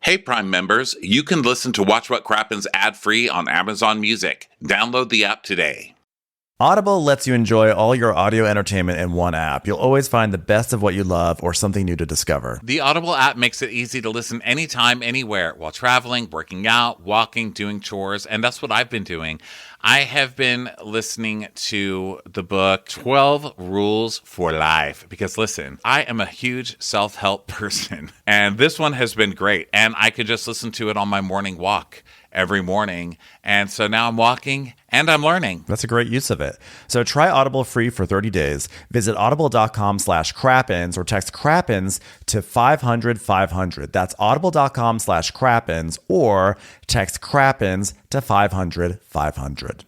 Hey, Prime members, you can listen to Watch What Crappens ad-free on Amazon Music. Download the app today. Audible lets you enjoy all your audio entertainment in one app. You'll always find the best of what you love or something new to discover. The Audible app makes it easy to listen anytime, anywhere, while traveling, working out, walking, doing chores, and that's what I've been doing. I have been listening to the book 12 Rules for Life because, listen, I am a huge self-help person, and this one has been great, and I could just listen to it on my morning walk every morning. And so now I'm walking and I'm learning. That's a great use of it. So try Audible free for 30 days. Visit audible.com/crappens or text crappens to 500-500. That's audible.com/crappens or text crappens to 500-500.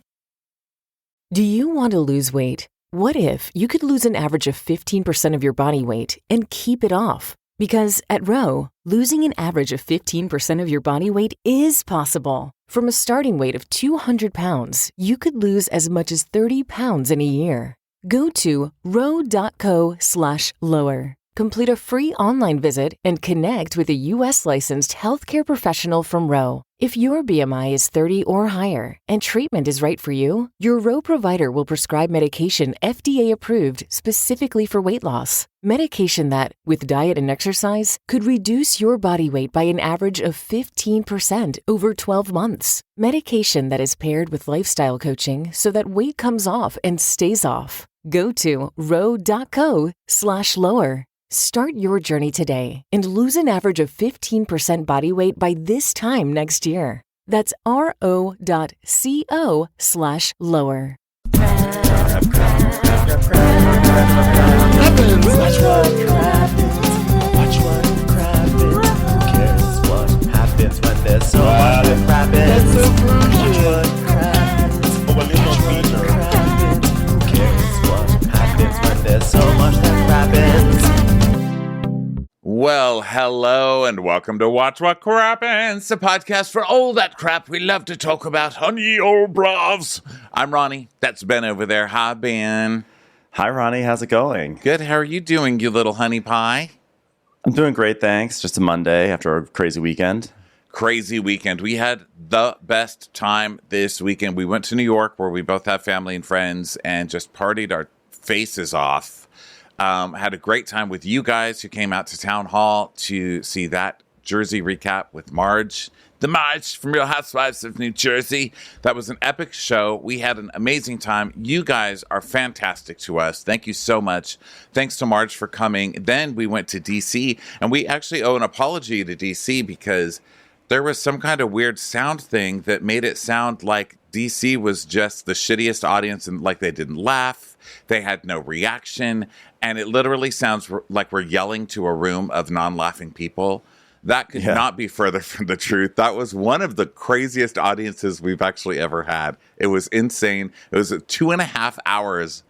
Do you want to lose weight? What if you could lose an average of 15% of your body weight and keep it off? Because at RHOA, losing an average of 15% of your body weight is possible. From a starting weight of 200 pounds, you could lose as much as 30 pounds in a year. Go to rho.co/lower. Complete a free online visit and connect with a U.S. licensed healthcare professional from RHOA. If your BMI is 30 or higher and treatment is right for you, your RHOA provider will prescribe medication FDA approved specifically for weight loss. Medication that, with diet and exercise, could reduce your body weight by an average of 15% over 12 months. Medication that is paired with lifestyle coaching so that weight comes off and stays off. Go to rho.co/lower. Start your journey today and lose an average of 15% body weight by this time next year. That's rho.co/lower. Watch what crappens. Who cares what happens when there's so much that crappens? Watch what crappens. Who cares what happens when there's so much that crappens? Well, hello and welcome to Watch What Crappens, a podcast for all that crap we love to talk about, honey old bravs. I'm Ronnie. That's Ben over there. Hi, Ben. Hi, Ronnie. How's it going? Good. How are you doing, you little honey pie? I'm doing great, thanks. Just a Monday after a crazy weekend. Crazy weekend. We had the best time this weekend. We went to New York where we both have family and friends and just partied our faces off. Had a great time with you guys who came out to Town Hall to see that Jersey recap with Marge. The Marge from Real Housewives of New Jersey. That was an epic show. We had an amazing time. You guys are fantastic to us. Thank you so much. Thanks to Marge for coming. Then we went to D.C. and we actually owe an apology to D.C. because there was some kind of weird sound thing that made it sound like D.C. was just the shittiest audience and like they didn't laugh. They had no reaction. And it literally sounds like we're yelling to a room of non-laughing people. That could not be further from the truth. That was one of the craziest audiences we've actually ever had. It was insane. It was a 2.5 hours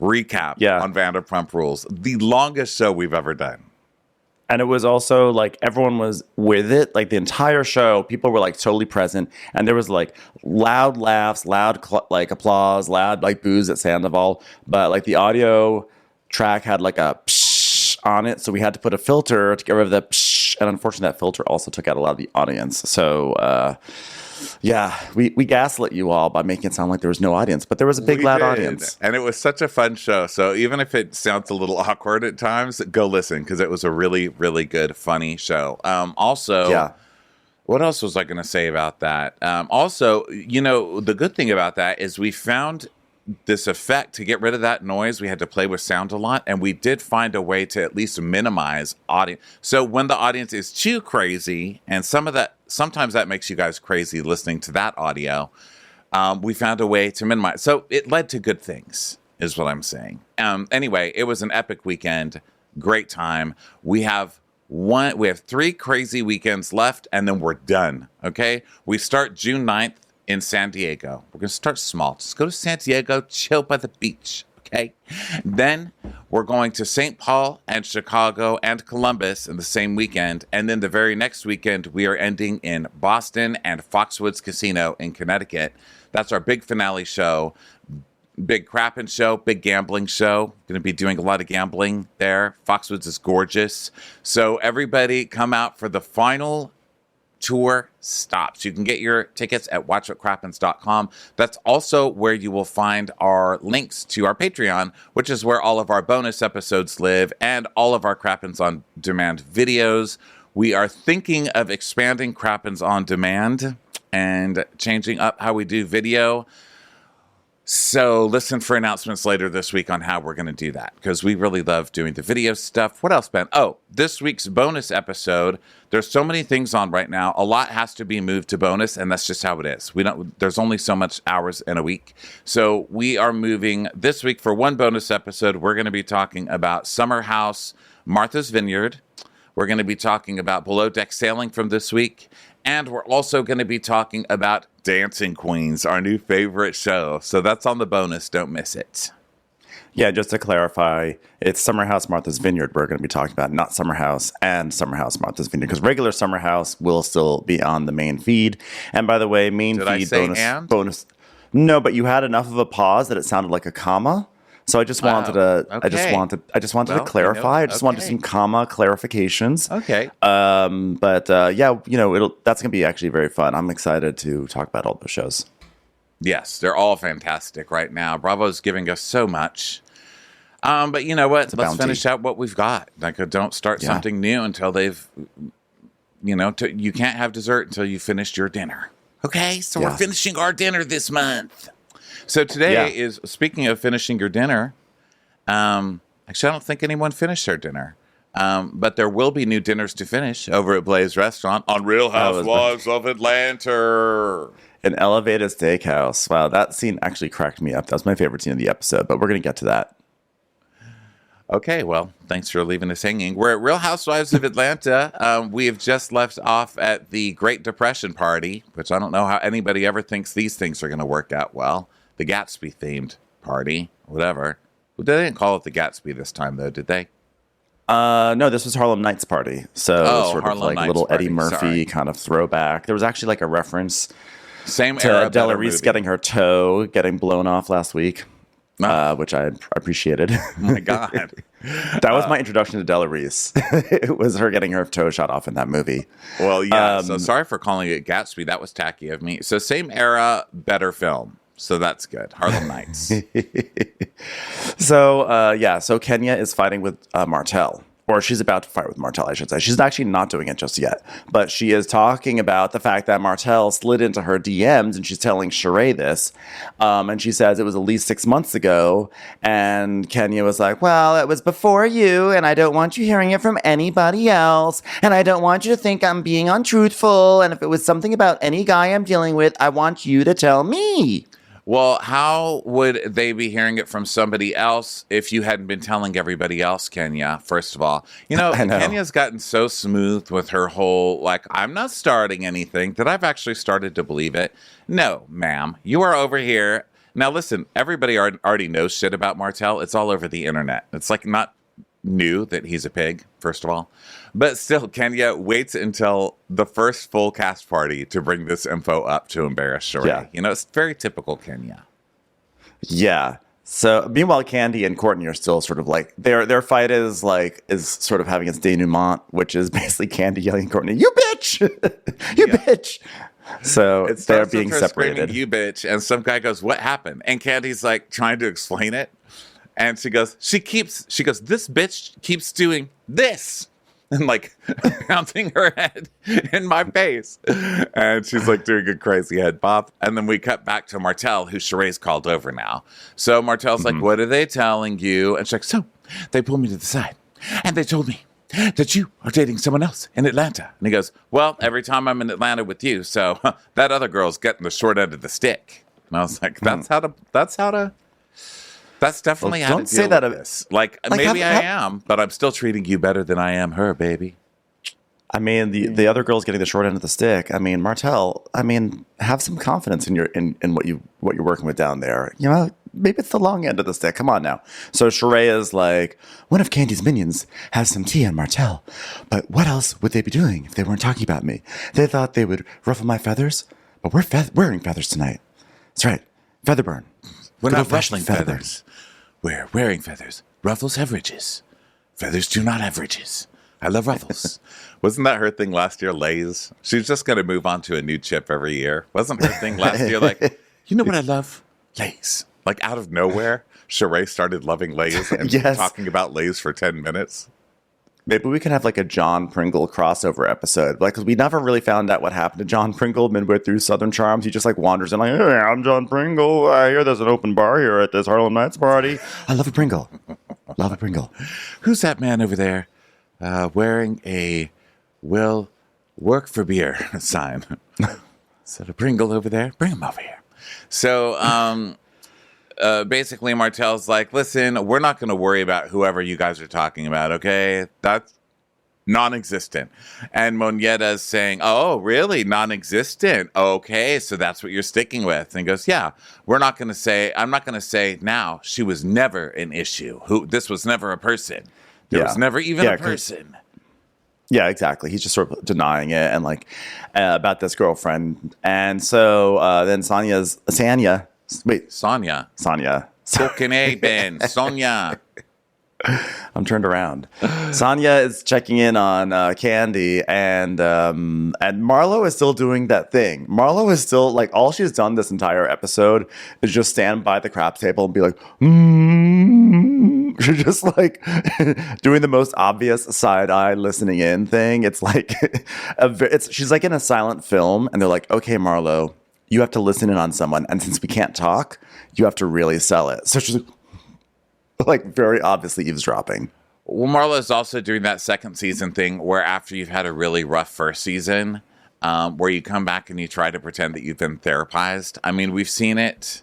recap on Vanderpump Rules. The longest show we've ever done. And it was also like everyone was with it. Like the entire show, people were like totally present. And there was like loud laughs, loud like applause, loud like boos at Sandoval. But like the audio track had like a psh on it. So we had to put a filter to get rid of the psh. And unfortunately, that filter also took out a lot of the audience. So we gaslit you all by making it sound like there was no audience. But there was a big, loud audience. And it was such a fun show. So even if it sounds a little awkward at times, go listen because it was a really, really good, funny show. What else was I going to say about that? The good thing about that is we found this effect to get rid of that noise. We had to play with sound a lot, and we did find a way to at least minimize audience. So when the audience is too crazy, and sometimes that makes you guys crazy listening to that audio, we found a way to minimize. So it led to good things, is what I'm saying. Anyway, it was an epic weekend, great time. We have 3 crazy weekends left, and then we're done. Okay, we start June 9th. In San Diego. We're going to start small. Just go to San Diego, chill by the beach, okay? Then we're going to St. Paul and Chicago and Columbus in the same weekend. And then the very next weekend, we are ending in Boston and Foxwoods Casino in Connecticut. That's our big finale show. Big crapping show, big gambling show. Going to be doing a lot of gambling there. Foxwoods is gorgeous. So everybody come out for the final tour stops. You can get your tickets at watchwhatcrappens.com. That's also where you will find our links to our Patreon, which is where all of our bonus episodes live and all of our Crappens on Demand videos. We are thinking of expanding Crappens on Demand and changing up how we do video. So listen for announcements later this week on how we're going to do that, because we really love doing the video stuff. What else, Ben? Oh, this week's bonus episode. There's so many things on right now. A lot has to be moved to bonus, and that's just how it is. There's only so much hours in a week. So we are moving this week for one bonus episode. We're going to be talking about Summer House, Martha's Vineyard. We're going to be talking about Below Deck Sailing from this week. And we're also going to be talking about Dancing Queens, our new favorite show. So that's on the bonus. Don't miss it. Yeah, just to clarify, it's Summer House, Martha's Vineyard we're going to be talking about, not Summer House and Summer House, Martha's Vineyard, because regular Summer House will still be on the main feed. And by the way, main Did feed I say bonus. No, but you had enough of a pause that it sounded like a comma. So I just wanted to. Okay. I just wanted to clarify. I just wanted some comma clarifications. Okay. Yeah, that's gonna be actually very fun. I'm excited to talk about all those shows. Yes, they're all fantastic right now. Bravo's giving us so much. But you know what? Let's finish out what we've got. Like, don't start something new until they've. You can't have dessert until you finished your dinner. Okay, so we're finishing our dinner this month. So today is, speaking of finishing your dinner, actually, I don't think anyone finished their dinner. But there will be new dinners to finish over at Blaze Restaurant on Real Housewives of Atlanta. An elevated steakhouse. Wow, that scene actually cracked me up. That was my favorite scene of the episode, but we're going to get to that. Okay, well, thanks for leaving us hanging. We're at Real Housewives of Atlanta. We have just left off at the Great Depression party, which I don't know how anybody ever thinks these things are going to work out well. The Gatsby-themed party, whatever. Well, they didn't call it the Gatsby this time, though, did they? No, this was Harlem Nights party. So sort Harlem of like Nights little party, Eddie Murphy kind of throwback. There was actually like a reference Same to era, Della better Reese movie. getting her toe getting blown off last week, which I appreciated. Oh, my God. That was my introduction to Della Reese. It was her getting her toe shot off in that movie. Well, yeah, so sorry for calling it Gatsby. That was tacky of me. So same era, better film. So that's good. Harlem Nights. So Kenya is fighting with Martell. Or she's about to fight with Martell, I should say. She's actually not doing it just yet. But she is talking about the fact that Martell slid into her DMs, and she's telling Sheree this. And she says it was at least 6 months ago. And Kenya was like, well, it was before you, and I don't want you hearing it from anybody else. And I don't want you to think I'm being untruthful. And if it was something about any guy I'm dealing with, I want you to tell me. Well, how would they be hearing it from somebody else if you hadn't been telling everybody else, Kenya, first of all? Kenya's gotten so smooth with her whole, like, I'm not starting anything, that I've actually started to believe it. No, ma'am, you are over here. Now, listen, everybody already knows shit about Martell. It's all over the internet. It's like not new that he's a pig, first of all. But still, Kenya waits until the first full cast party to bring this info up to embarrass Sheree. Yeah. It's very typical Kenya. Yeah. So meanwhile, Candy and Courtney are still sort of like their fight is sort of having its denouement, which is basically Candy yelling at Courtney, "You bitch, you bitch." So they're being separated. You bitch, and some guy goes, "What happened?" And Candy's like trying to explain it, and she goes, "This bitch keeps doing this." And like pounding her head in my face. And she's like doing a crazy head bop. And then we cut back to Martell, who Sheree's called over now. So Martell's like, what are they telling you? And she's like, so they pulled me to the side and they told me that you are dating someone else in Atlanta. And he goes, well, every time I'm in Atlanta with you. So that other girl's getting the short end of the stick. And I was like, that's definitely how to deal with this. Like maybe I am, but I'm still treating you better than I am her, baby. I mean, the other girl's getting the short end of the stick. I mean, Martell, have some confidence in what you're working with down there. Maybe it's the long end of the stick. Come on now. So Sheree is like, one of Candy's minions has some tea on Martell. But what else would they be doing if they weren't talking about me? They thought they would ruffle my feathers, but we're wearing feathers tonight. That's right. Feather burn. We're not ruffling feathers. We're wearing feathers. Ruffles have ridges. Feathers do not have ridges. I love Ruffles. Wasn't that her thing last year, Lay's? She's just going to move on to a new chip every year. Wasn't her thing last year like, you know what I love? Lay's. Like out of nowhere, Sheree started loving Lay's and talking about Lay's for 10 minutes. Maybe we can have like a John Pringle crossover episode. Like, because we never really found out what happened to John Pringle midway through Southern Charms. He just like wanders in like, hey, I'm John Pringle. I hear there's an open bar here at this Harlem Nights party. I love a Pringle. Love a Pringle. Who's that man over there wearing a will work for beer sign? Is that a Pringle over there? Bring him over here. So, basically Martell's like, listen, we're not going to worry about whoever you guys are talking about, okay? That's non-existent. And Moneta's saying, oh, really? Non-existent? Okay, so that's what you're sticking with. And he goes, yeah, I'm not going to say now, she was never an issue. This was never a person. There was never even a person. Yeah, exactly. He's just sort of denying it and like about this girlfriend. And so then Sonia. Fucking A, Ben. Sonia. I'm turned around. Sonia is checking in on Kandi, and Marlo is still doing that thing. Marlo is still like, all she's done this entire episode is just stand by the craps table and be like, She's just like doing the most obvious side eye listening in thing. It's like she's like in a silent film, and they're like, okay, Marlo, you have to listen in on someone, and since we can't talk, you have to really sell it. So she's like very obviously eavesdropping. Well, Marlo's also doing that second season thing where after you've had a really rough first season, where you come back and you try to pretend that you've been therapized. I mean, we've seen it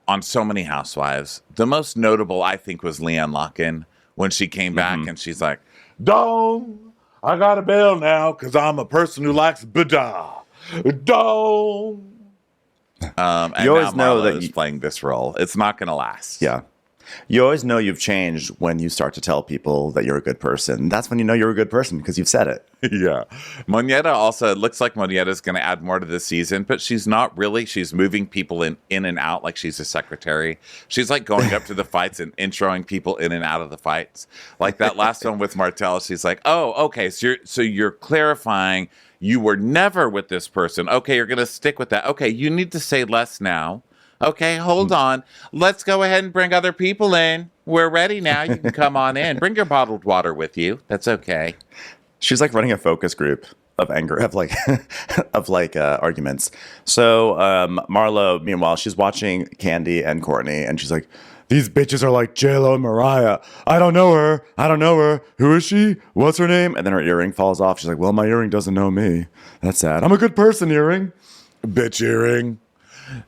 on so many housewives. The most notable, I think, was Leanne Locken when she came back and she's like, Dong, I got a bail now because I'm a person who likes Bada. Dong. And you always know that he's playing this role. It's not going to last. Yeah. You always know you've changed when you start to tell people that you're a good person. That's when you know you're a good person because you've said it. Yeah. Moneta also, it looks like Moneta's going to add more to this season, but she's not really. She's moving people in and out like she's a secretary. She's like going up to the fights and introing people in and out of the fights. Like that last one with Martell, she's like, oh, okay, so you're clarifying you were never with this person. Okay, you're going to stick with that. Okay, you need to say less now. Okay, hold on. Let's go ahead and bring other people in. We're ready now. You can come on in. Bring your bottled water with you. That's okay. She's like running a focus group of anger, of arguments. So Marlo, meanwhile, she's watching Kandi and Courtney, and she's like, these bitches are like J-Lo and Mariah. I don't know her. Who is she? What's her name? And then her earring falls off. She's like, well, my earring doesn't know me. That's sad. I'm a good person, earring. Bitch earring.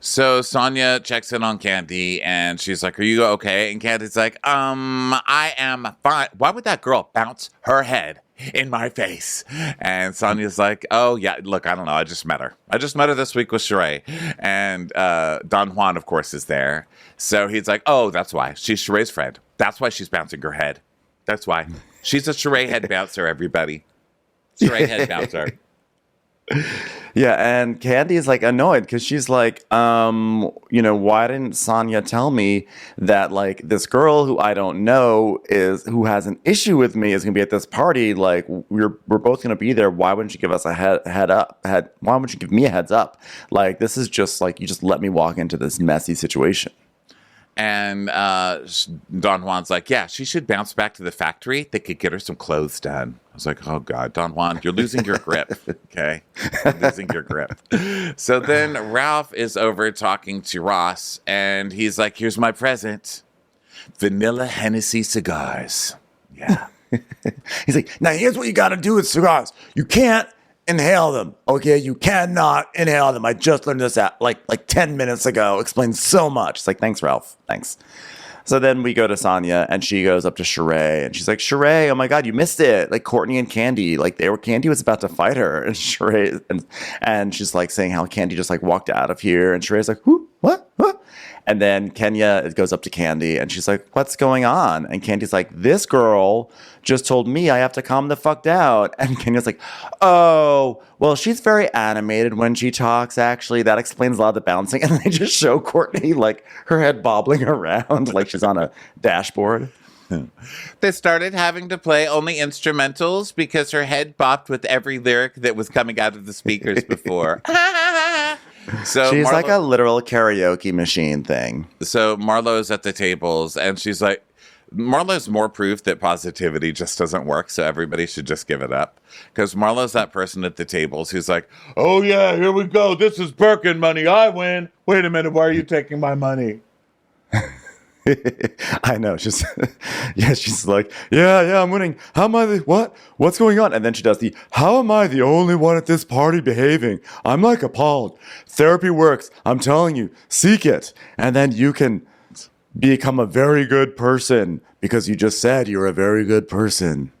So Sonia checks in on Kandi and she's like, are you okay? And Candy's like, I am fine. Why would that girl bounce her head in my face? And Sonia's like, oh yeah, look, I don't know. I just met her this week with Sheree. And Don Juan, of course, is there. So he's like, oh, that's why. She's Sheree's friend. That's why she's bouncing her head. That's why. She's a Sheree head bouncer, everybody. Sheree head bouncer. Yeah, and Kandi is like annoyed because she's like, why didn't Sonia tell me that like this girl who I don't know who has an issue with me is gonna be at this party? Like we're both gonna be there. Why wouldn't you give us a head up? Why wouldn't you give me a heads up? Like this is just like you just let me walk into this messy situation. And Don Juan's like, yeah, she should bounce back to the factory. They could get her some clothes done. I was like, oh, God, Don Juan, you're losing your grip, okay? You're losing your grip. So then Ralph is over talking to Ross, and he's like, here's my present. Vanilla Hennessy cigars. Yeah. He's like, now here's what you got to do with cigars. You can't inhale them, okay? You cannot inhale them. I just learned this out like 10 minutes ago. Explains so much. It's like, thanks, Ralph. Thanks. So then we go to Sonia, and she goes up to Sheree, and she's like, Sheree, oh my God, you missed it. Like Courtney and Kandi, like Kandi was about to fight her, and Sheree, and she's like saying how Kandi just like walked out of here, and Sheree's like, who? What? And then Kenya goes up to Kandi, and she's like, what's going on? And Candy's like, this girl just told me I have to calm the fuck down. And Kenya's like, oh, well, she's very animated when she talks, actually. That explains a lot of the bouncing. And they just show Courtney, like, her head bobbling around like she's on a dashboard. They started having to play only instrumentals because her head bopped with every lyric that was coming out of the speakers before. So she's like a literal karaoke machine thing. So Marlo's at the tables, and she's like, Marlo's more proof that positivity just doesn't work, so everybody should just give it up. Because Marlo's that person at the tables who's like, oh yeah, here we go. This is Birkin money. I win. Wait a minute. Why are you taking my money? I know. She's like, yeah, I'm winning. How am I what? What's going on? And then she does how am I the only one at this party behaving? I'm like appalled. Therapy works. I'm telling you, seek it. And then you can become a very good person because you just said you're a very good person.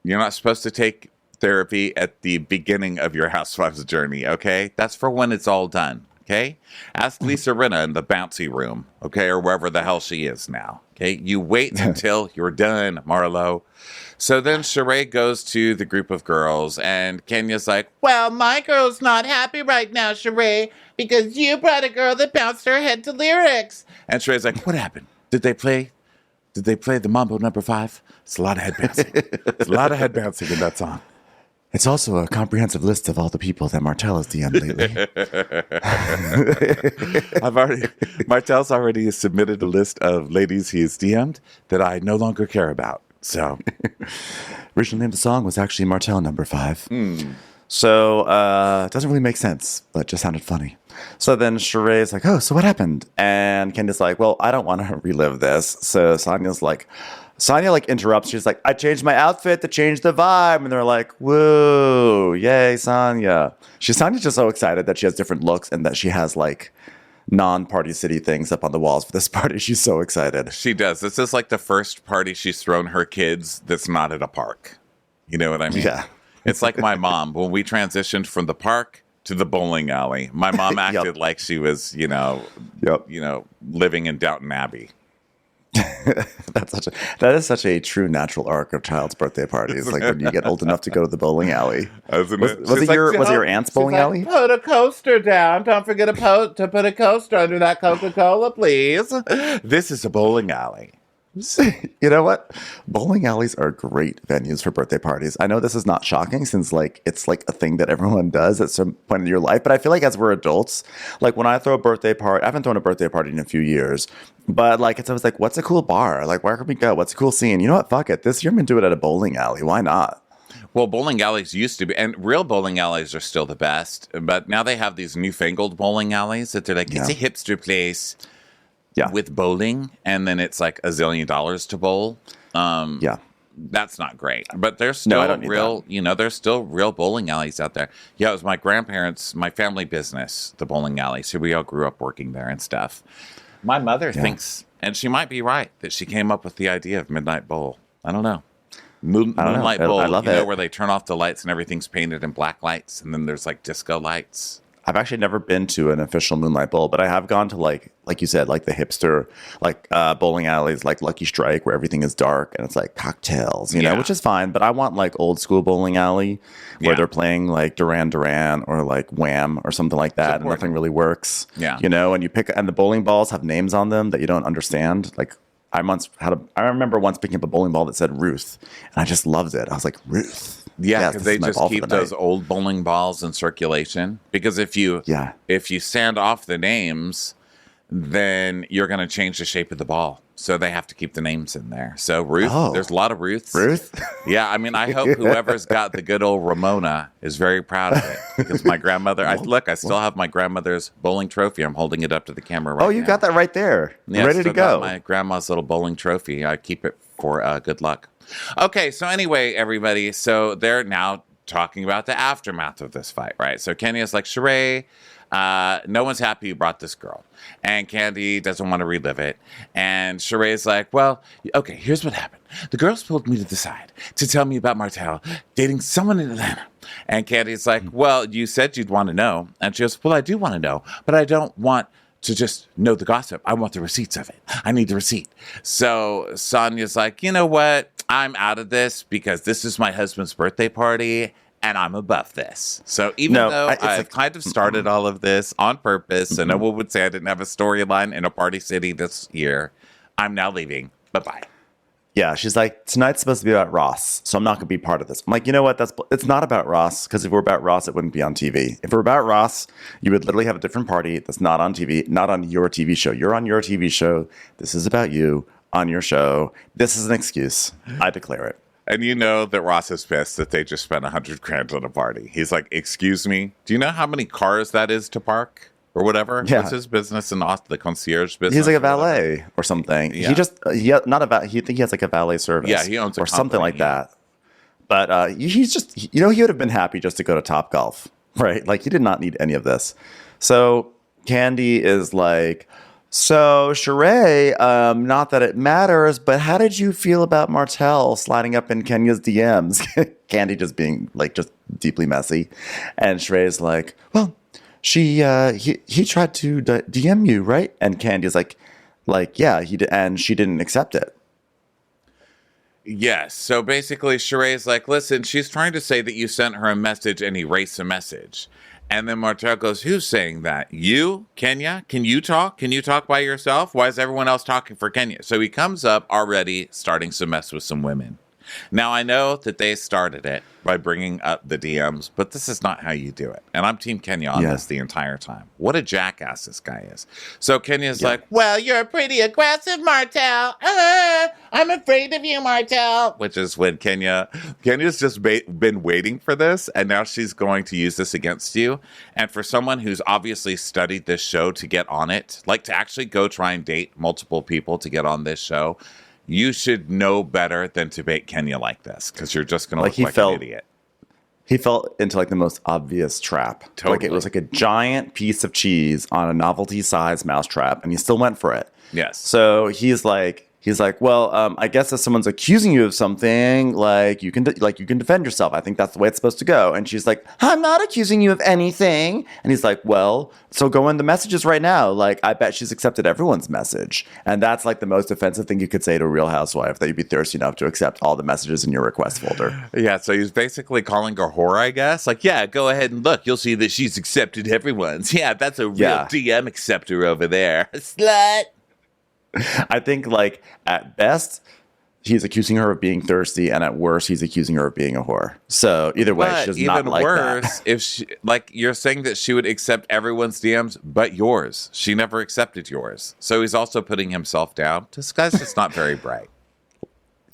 You're not supposed to take therapy at the beginning of your housewives journey, okay? That's for when it's all done. Okay, ask Lisa Rinna in the bouncy room, okay, or wherever the hell she is now. Okay, you wait until you're done, Marlo. So then Sheree goes to the group of girls, and Kenya's like, well, my girl's not happy right now, Sheree, because you brought a girl that bounced her head to lyrics. And Sheree's like, what happened? Did they play the Mambo number 5? It's a lot of head bouncing. It's a lot of head bouncing in that song. It's also a comprehensive list of all the people that Martell has DM'd lately. Martell's already submitted a list of ladies he's DM'd that I no longer care about. So, original name of the song was actually Martell number 5. So, it doesn't really make sense, but just sounded funny. So then Sheree's like, oh, so what happened? And Kenya's like, well, I don't want to relive this. So Sonia interrupts. She's like, I changed my outfit to change the vibe. And they're like, whoa, yay, Sonia. Sonia's just so excited that she has different looks and that she has like non-Party City things up on the walls for this party. She's so excited. She does. This is like the first party she's thrown her kids that's not at a park. You know what I mean? Yeah. It's like my mom. When we transitioned from the park to the bowling alley, my mom acted like she was, living in Downton Abbey. That is such a true natural arc of child's birthday parties. Like when you get old enough to go to the bowling alley. Was it your aunt's bowling alley? Put a coaster down. Don't forget to put a coaster under that Coca-Cola, please. This is a bowling alley. You know what? Bowling alleys are great venues for birthday parties. I know this is not shocking since it's like a thing that everyone does at some point in your life. But I feel like as we're adults, like when I throw a birthday party, I haven't thrown a birthday party in a few years. But it's always like, what's a cool bar? Like, where can we go? What's a cool scene? You know what? Fuck it. This year I'm going to do it at a bowling alley. Why not? Well, bowling alleys used to be, and real bowling alleys are still the best. But now they have these newfangled bowling alleys that they're like, it's a hipster place. Yeah. With bowling, and then it's like $1 zillion to bowl. That's not great. But there's still there's still real bowling alleys out there. Yeah, it was my grandparents, my family business, the bowling alley. So we all grew up working there and stuff. My mother thinks, and she might be right, that she came up with the idea of Midnight Bowl. I don't know. Moonlight Bowl, I love it. Where they turn off the lights and everything's painted in black lights, and then there's like disco lights. I've actually never been to an official Moonlight Bowl, but I have gone to like you said, like the hipster, bowling alleys, like Lucky Strike, where everything is dark and it's like cocktails, you know, which is fine. But I want like old school bowling alley where they're playing like Duran Duran or like Wham or something like that, and nothing really works. Yeah, you know, and the bowling balls have names on them that you don't understand. Like I remember once picking up a bowling ball that said Ruth, and I just loved it. I was like, Ruth. Yeah, because they just keep those old bowling balls in circulation. Because if you sand off the names, then you're going to change the shape of the ball. So they have to keep the names in there. So Ruth, there's a lot of Ruths. Ruth? Yeah, I mean, I hope whoever's got the good old Ramona is very proud of it. Because my grandmother, I still have my grandmother's bowling trophy. I'm holding it up to the camera right now. Oh, you got that right there. Yeah, ready to go. My grandma's little bowling trophy. I keep it for good luck. Okay, so anyway, everybody, so they're now talking about the aftermath of this fight, right? So Kenya's like, Sheree, no one's happy you brought this girl. And Candy doesn't want to relive it. And Sheree's like, well, okay, here's what happened. The girls pulled me to the side to tell me about Martell dating someone in Atlanta. And Candy's like, well, you said you'd want to know. And she goes, well, I do want to know, but I don't want to just know the gossip. I want the receipts of it. I need the receipt. So Sonia's like, you know what? I'm out of this because this is my husband's birthday party and I'm above this. So even though I've kind of started all of this on purpose, and no one would say I didn't have a storyline in a Party City this year, I'm now leaving. Bye-bye. Yeah, she's like, tonight's supposed to be about Ross, so I'm not going to be part of this. I'm like, you know what? It's not about Ross, because if we're about Ross, it wouldn't be on TV. If we're about Ross, you would literally have a different party that's not on TV, not on your TV show. You're on your TV show. This is about you on your show. This is an excuse. I declare it. And you know that Ross is pissed that they just spent $100,000 on a party. He's like, excuse me, do you know how many cars that is to park? Or whatever. Yeah. What's his business in Austin? The concierge business? He's like a valet or something. Yeah. He just, he has like a valet service. Yeah, he owns a or something company, like that. But he's just, he would have been happy just to go to Top Golf, right? Like, he did not need any of this. So Candy is like, so Sheree, not that it matters, but how did you feel about Martell sliding up in Kenya's DMs? Candy just being like, just deeply messy. And Sheree's like, well, he tried to DM you, right? And Candy's like, yeah, he did, and she didn't accept it. Yes. So basically, Sheree's like, listen, she's trying to say that you sent her a message and erased the message. And then Martell goes, who's saying that? You, Kenya? Can you talk? Can you talk by yourself? Why is everyone else talking for Kenya? So he comes up already starting to mess with some women. Now, I know that they started it by bringing up the DMs, but this is not how you do it. And I'm Team Kenya on this the entire time. What a jackass this guy is. So Kenya's like, well, you're pretty aggressive, Martell. I'm afraid of you, Martell. Which is when Kenya's just been waiting for this, and now she's going to use this against you. And for someone who's obviously studied this show to get on it, like to actually go try and date multiple people to get on this show, you should know better than to bait Kenya like this, because you're just going to look like an idiot. He fell into like the most obvious trap. Totally. Like it was like a giant piece of cheese on a novelty-sized mousetrap, and he still went for it. Yes. So he's like, well, I guess if someone's accusing you of something, like you can defend yourself. I think that's the way it's supposed to go. And she's like, I'm not accusing you of anything. And he's like, well, so go in the messages right now. Like, I bet she's accepted everyone's message. And that's like the most offensive thing you could say to a Real Housewife, that you'd be thirsty enough to accept all the messages in your request folder. Yeah. So he's basically calling her whore, I guess. Like, yeah, go ahead and look. You'll see that she's accepted everyone's. Yeah, that's a real DM acceptor over there. Slut. I think, like, at best, he's accusing her of being thirsty, and at worst, he's accusing her of being a whore. So either way, she does not like that. Even worse, if she, like, you're saying that she would accept everyone's DMs but yours. She never accepted yours. So he's also putting himself down. This guy's just not very bright.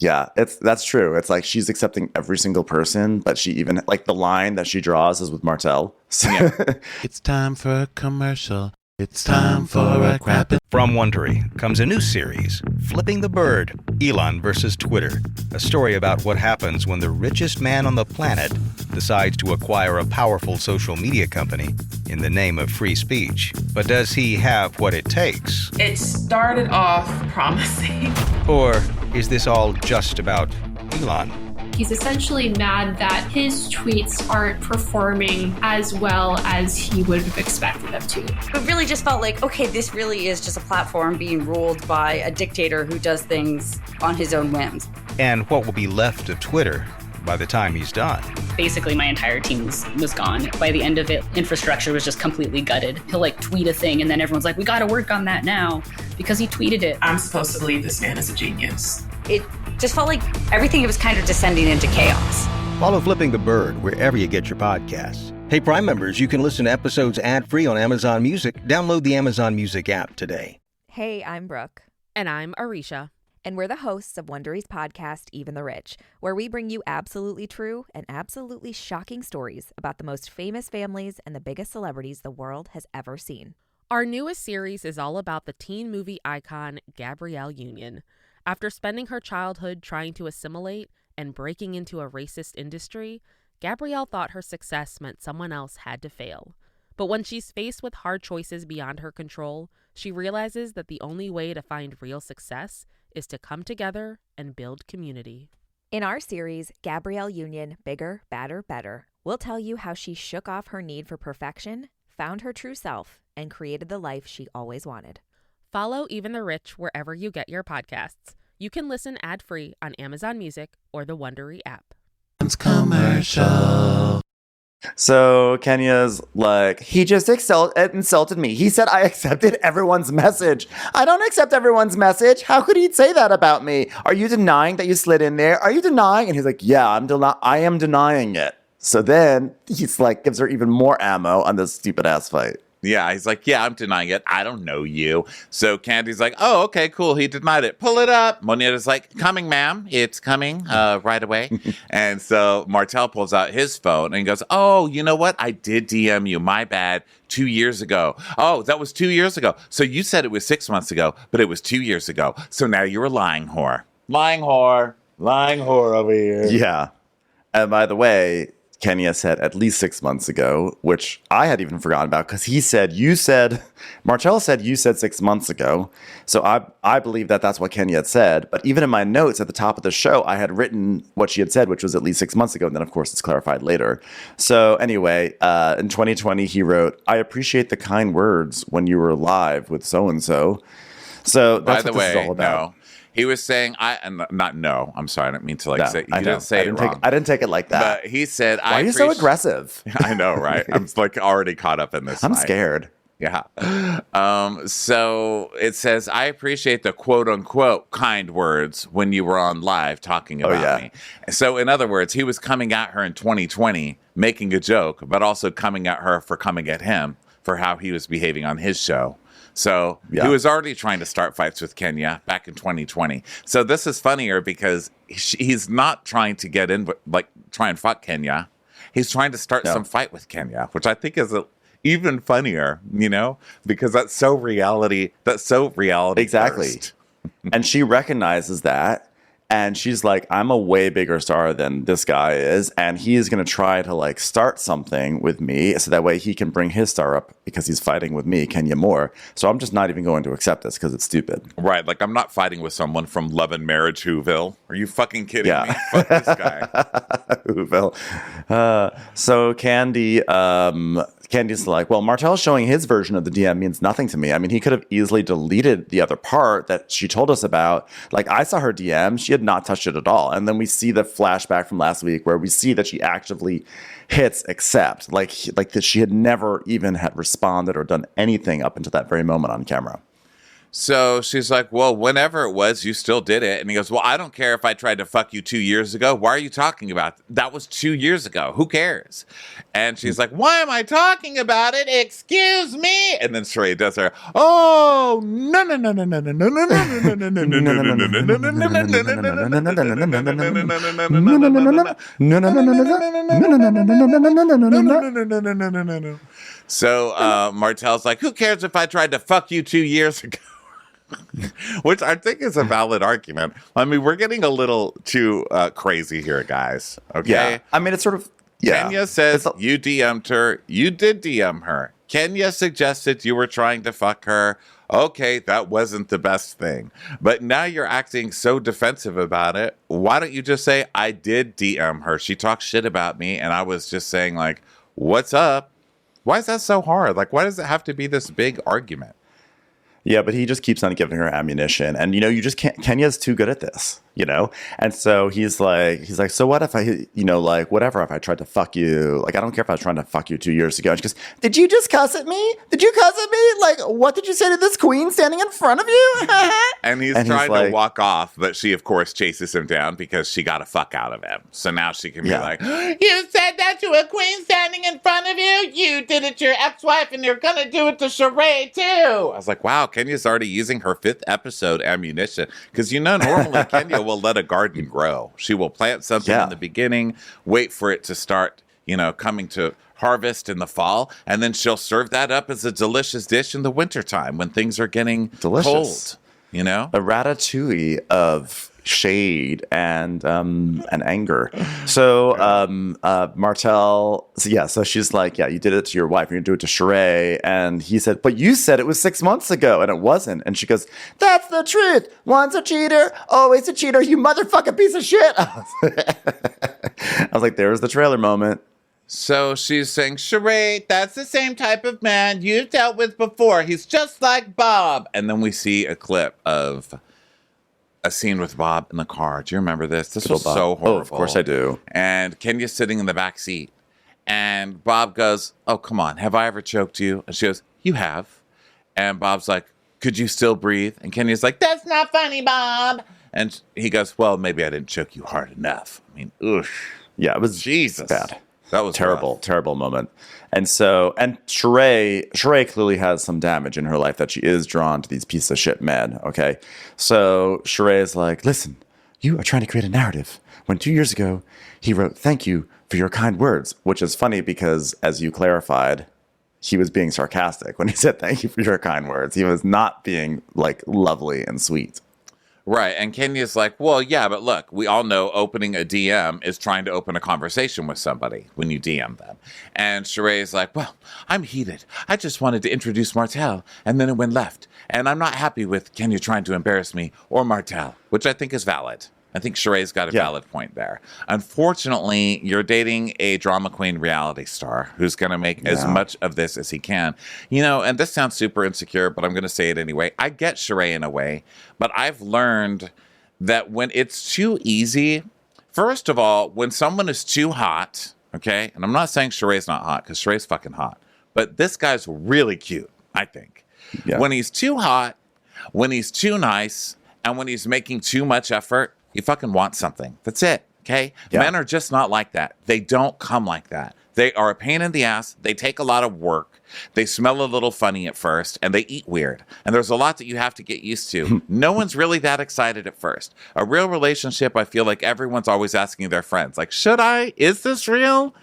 Yeah, that's true. It's like she's accepting every single person, but she even, like, the line that she draws is with Martell. So yeah. It's time for a commercial. It's time for a crap. From Wondery comes a new series, Flipping the Bird, Elon versus Twitter. A story about what happens when the richest man on the planet decides to acquire a powerful social media company in the name of free speech. But does he have what it takes? It started off promising. Or is this all just about Elon? He's essentially mad that his tweets aren't performing as well as he would have expected them to. It really just felt like, okay, this really is just a platform being ruled by a dictator who does things on his own whims. And what will be left of Twitter by the time he's done? Basically, my entire team was gone. By the end of it, infrastructure was just completely gutted. He'll like tweet a thing, and then everyone's like, we got to work on that now because he tweeted it. I'm supposed to believe this man is a genius. It just felt like everything was kind of descending into chaos. Follow Flipping the Bird wherever you get your podcasts. Hey, Prime members, you can listen to episodes ad-free on Amazon Music. Download the Amazon Music app today. Hey, I'm Brooke. And I'm Arisha. And we're the hosts of Wondery's podcast, Even the Rich, where we bring you absolutely true and absolutely shocking stories about the most famous families and the biggest celebrities the world has ever seen. Our newest series is all about the teen movie icon, Gabrielle Union. After spending her childhood trying to assimilate and breaking into a racist industry, Gabrielle thought her success meant someone else had to fail. But when she's faced with hard choices beyond her control, she realizes that the only way to find real success is to come together and build community. In our series, Gabrielle Union, Bigger, Badder, Better, we'll tell you how she shook off her need for perfection, found her true self, and created the life she always wanted. Follow Even the Rich wherever you get your podcasts. You can listen ad-free on Amazon Music or the Wondery app. Commercial. So Kenya's like, he just insulted me. He said I accepted everyone's message. I don't accept everyone's message. How could he say that about me? Are you denying that you slid in there? Are you denying? And he's like, yeah, I am denying it. So then he's like, gives her even more ammo on this stupid ass fight. Yeah, he's like, yeah, I'm denying it. I don't know you. So Candy's like, oh, okay, cool. He denied it. Pull it up. Monieta's like, coming, ma'am. It's coming right away. And so Martell pulls out his phone and he goes, oh, you know what? I did DM you. My bad. 2 years ago. Oh, that was 2 years ago. So you said it was 6 months ago, but it was 2 years ago. So now you're a lying whore. Lying whore. Lying whore over here. Yeah. And by the way, Kenya said at least 6 months ago, which I had even forgotten about because Martell said you said 6 months ago. So I believe that that's what Kenya had said. But even in my notes at the top of the show, I had written what she had said, which was at least 6 months ago. And then, of course, it's clarified later. So anyway, in 2020, he wrote, I appreciate the kind words when you were live with so-and-so. So that's what this is all about. No. He was saying, I'm sorry, I didn't mean to say, you didn't say it wrong. I didn't take it like that. But he said, why are you so aggressive? I know, right? I'm like already caught up in this. I'm scared. Yeah. So it says, I appreciate the quote unquote kind words when you were on live talking about me. So in other words, he was coming at her in 2020, making a joke, but also coming at her for coming at him for how he was behaving on his show. So he was already trying to start fights with Kenya back in 2020. So this is funnier because he's not trying to get in, try and fuck Kenya. He's trying to start some fight with Kenya, which I think is even funnier, because that's so reality. Exactly. First. And she recognizes that. And she's like, I'm a way bigger star than this guy is. And he is going to try to start something with me so that way he can bring his star up because he's fighting with me, Kenya Moore. So I'm just not even going to accept this because it's stupid. Right. Like I'm not fighting with someone from Love and Marriage Whoville. Are you fucking kidding me? Fuck this guy. Whoville. So Candy's like, well, Martell's showing his version of the DM means nothing to me. I mean, he could have easily deleted the other part that she told us about. Like, I saw her DM. She had not touched it at all. And then we see the flashback from last week where we see that she actively hits accept. Like that she had never even had responded or done anything up until that very moment on camera. So she's like, well, whenever it was, you still did it. And he goes, well, I don't care if I tried to fuck you 2 years ago. Why are you talking about that? That was 2 years ago. Who cares? And she's like, why am I talking about it? Excuse me. And then Sheree does her, oh, no, no, no, no, no, no, no, no, no, no, no, no, no, no. So Martell's like, who cares if I tried to fuck you 2 years ago? Which I think is a valid argument. I mean, we're getting a little too crazy here, guys. Okay. Yeah. I mean, it's sort of. Yeah. Kenya says you DM'd her. You did DM her. Kenya suggested you were trying to fuck her. Okay, that wasn't the best thing. But now you're acting so defensive about it. Why don't you just say, I did DM her. She talked shit about me. And I was just saying, what's up? Why is that so hard? Why does it have to be this big argument? Yeah, but he just keeps on giving her ammunition. And, you just can't. Kenya's too good at this, And so he's like, so what if I, whatever if I tried to fuck you? I don't care if I was trying to fuck you 2 years ago. And she goes, did you just cuss at me? Did you cuss at me? What did you say to this queen standing in front of you? And he's trying to walk off, but she, of course, chases him down because she got a fuck out of him. So now she can be like, you said that to a queen standing in front of you? You did it to your ex-wife and you're going to do it to Sheree, too. I was like, wow, Kenya's already using her 5th episode ammunition. Because, normally Kenya will let a garden grow. She will plant something in the beginning, wait for it to start, coming to harvest in the fall, and then she'll serve that up as a delicious dish in the wintertime when things are getting cold. A ratatouille of shade and anger. So Martell, so she's like, yeah, you did it to your wife, you're gonna do it to Sheree. And he said, but you said it was 6 months ago and it wasn't. And she goes, that's the truth. Once a cheater, always a cheater, you motherfucking piece of shit. I was like, there's the trailer moment. So she's saying, Sheree, that's the same type of man you've dealt with before. He's just like Bob. And then we see a clip of a scene with Bob in the car. Do you remember this? This was so horrible. Oh, of course I do. And Kenya's sitting in the back seat. And Bob goes, oh, come on. Have I ever choked you? And she goes, you have. And Bob's like, could you still breathe? And Kenya's like, that's not funny, Bob. And he goes, well, maybe I didn't choke you hard enough. I mean, ugh. Yeah, it was Jesus. bad. That was terrible, rough. terrible moment. And Sheree clearly has some damage in her life that she is drawn to these piece of shit men. Okay. So Sheree is like, listen, you are trying to create a narrative. When 2 years ago, he wrote, thank you for your kind words, which is funny because, as you clarified, he was being sarcastic when he said, thank you for your kind words. He was not being like lovely and sweet. Right. And Kenya's like, well, yeah, but look, we all know opening a DM is trying to open a conversation with somebody when you DM them. And Sheree's like, well, I'm heated. I just wanted to introduce Martell, and then it went left. And I'm not happy with Kenya trying to embarrass me or Martell, which I think is valid. I think Sheree's got a valid point there. Unfortunately, you're dating a drama queen reality star who's going to make as much of this as he can. You know, and this sounds super insecure, but I'm going to say it anyway. I get Sheree in a way, but I've learned that when it's too easy, first of all, when someone is too hot, okay, and I'm not saying Sheree's not hot because Sheree's fucking hot, but this guy's really cute, I think. Yeah. When he's too hot, when he's too nice, and when he's making too much effort, you fucking want something. That's it, okay? Yeah. Men are just not like that. They don't come like that. They are a pain in the ass. They take a lot of work. They smell a little funny at first, and they eat weird. And there's a lot that you have to get used to. No one's really that excited at first. A real relationship, I feel like everyone's always asking their friends, like, should I? Is this real?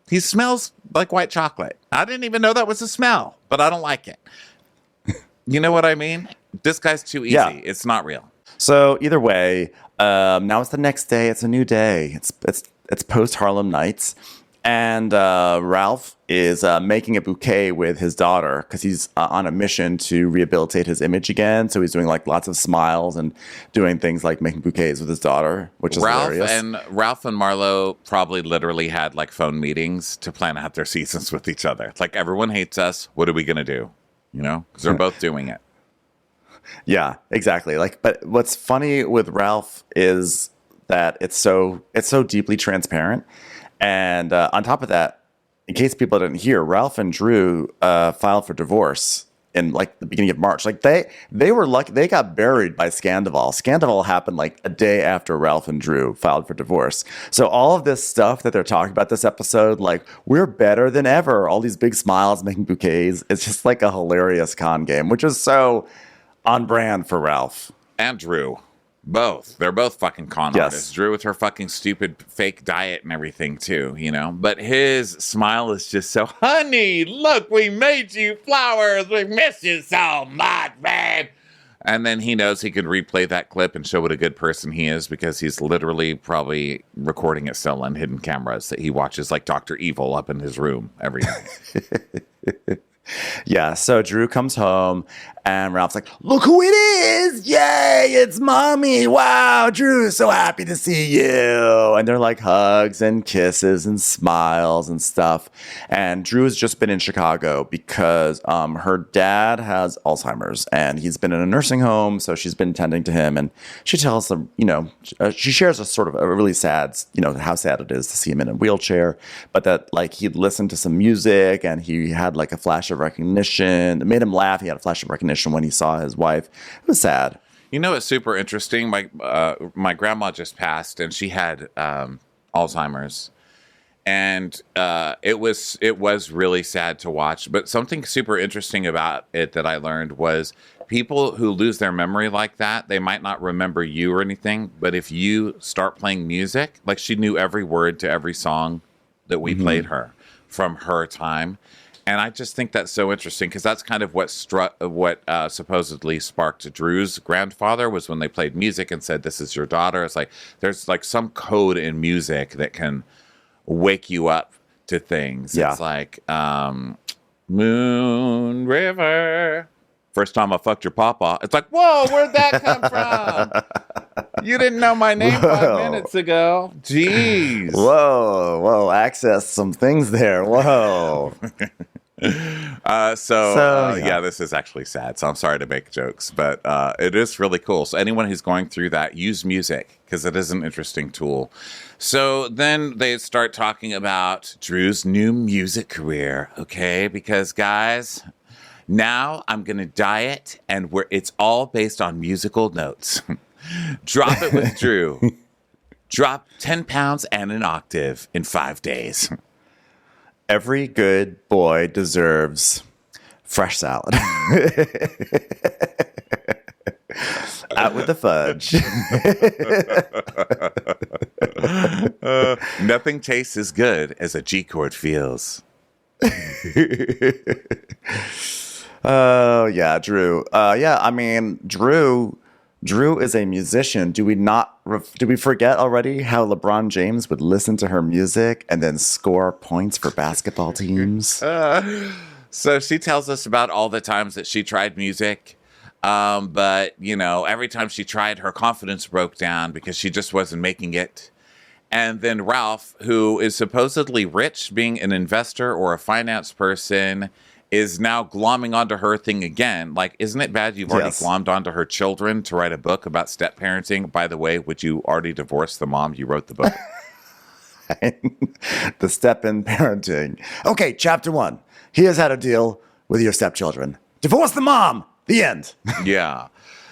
He smells like white chocolate. I didn't even know that was a smell, but I don't like it. You know what I mean? This guy's too easy. Yeah. It's not real. So either way, now it's the next day. It's a new day. It's post Harlem Nights, and Ralph is making a bouquet with his daughter because he's on a mission to rehabilitate his image again. So he's doing like lots of smiles and doing things like making bouquets with his daughter, which is hilarious. Ralph and Marlo probably literally had like phone meetings to plan out their seasons with each other. It's like, everyone hates us. What are we gonna do? You know, because they're both doing it. Yeah, exactly. Like, but what's funny with Ralph is that it's so deeply transparent, and on top of that, in case people didn't hear, Ralph and Drew filed for divorce in like the beginning of March. Like they were lucky; they got buried by Scandival. Scandival happened like a day after Ralph and Drew filed for divorce. So all of this stuff that they're talking about this episode, like we're better than ever. All these big smiles, making bouquets. It's just like a hilarious con game, which is so on brand for Ralph. And Drew. Both. They're both fucking con artists. Drew with her fucking stupid fake diet and everything too, you know? But his smile is just so, honey, look, we made you flowers. We miss you so much, man. And then he knows he could replay that clip and show what a good person he is because he's literally probably recording it still on hidden cameras that he watches like Dr. Evil up in his room every night. Yeah, so Drew comes home and Ralph's like, look who it is! Yay, it's mommy! Wow, Drew, so happy to see you! And they're like hugs and kisses and smiles and stuff. And Drew has just been in Chicago because her dad has Alzheimer's and he's been in a nursing home, so she's been tending to him. And she tells them, you know, she shares a sort of a really sad, you know, how sad it is to see him in a wheelchair, but that like he'd listened to some music and he had like a flash of recognition. It made him laugh. He had a flash of recognition when he saw his wife. It was sad. You know, it's super interesting. My grandma just passed, and she had Alzheimer's, and it was really sad to watch. But something super interesting about it that I learned was people who lose their memory like that, they might not remember you or anything, but if you start playing music, like she knew every word to every song that we played her from her time. And I just think that's so interesting because that's kind of what supposedly sparked Drew's grandfather was when they played music and said, this is your daughter. It's like there's like some code in music that can wake you up to things. Yeah. It's like Moon River. First time I fucked your papa. It's like, whoa, where'd that come from? You didn't know my name 5 minutes ago. Jeez. Whoa, access some things there. Whoa. Yeah, this is actually sad. So I'm sorry to make jokes, but it is really cool. So anyone who's going through that, use music because it is an interesting tool. So then they start talking about Drew's new music career, okay? Because guys, now I'm going to diet and it's all based on musical notes. Drop it with Drew. Drop 10 pounds and an octave in 5 days. Every good boy deserves fresh salad. Out with the fudge. Nothing tastes as good as a G chord feels. Oh, yeah, Drew. I mean, Drew is a musician. Do we forget already how LeBron James would listen to her music and then score points for basketball teams? So she tells us about all the times that she tried music. But, every time she tried, her confidence broke down because she just wasn't making it. And then Ralph, who is supposedly rich, being an investor or a finance person, is now glomming onto her thing again. Like, isn't it bad you've already glommed onto her children to write a book about step-parenting? By the way, would you already divorce the mom you wrote the book? The step-in parenting. Okay, chapter 1. Here's how to deal with your stepchildren. Divorce the mom! The end. Yeah.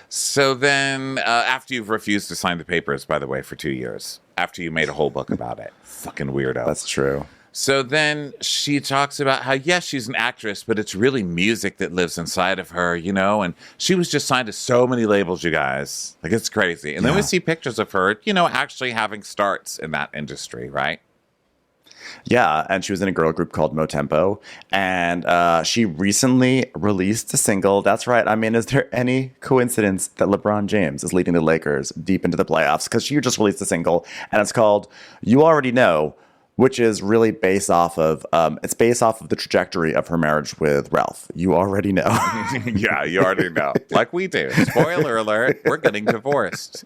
So then, after you've refused to sign the papers, by the way, for 2 years, after you made a whole book about it. Fucking weirdo. That's true. So then she talks about how, yes, she's an actress, but it's really music that lives inside of her, and she was just signed to so many labels, you guys. Like, it's crazy. And then we see pictures of her, actually having starts in that industry, right? Yeah, and she was in a girl group called Motempo, and she recently released a single. That's right. I mean, is there any coincidence that LeBron James is leading the Lakers deep into the playoffs? Because she just released a single, and it's called You Already Know, which is really based off of the trajectory of her marriage with Ralph. You already know. Yeah, you already know. Like we do. Spoiler alert, we're getting divorced.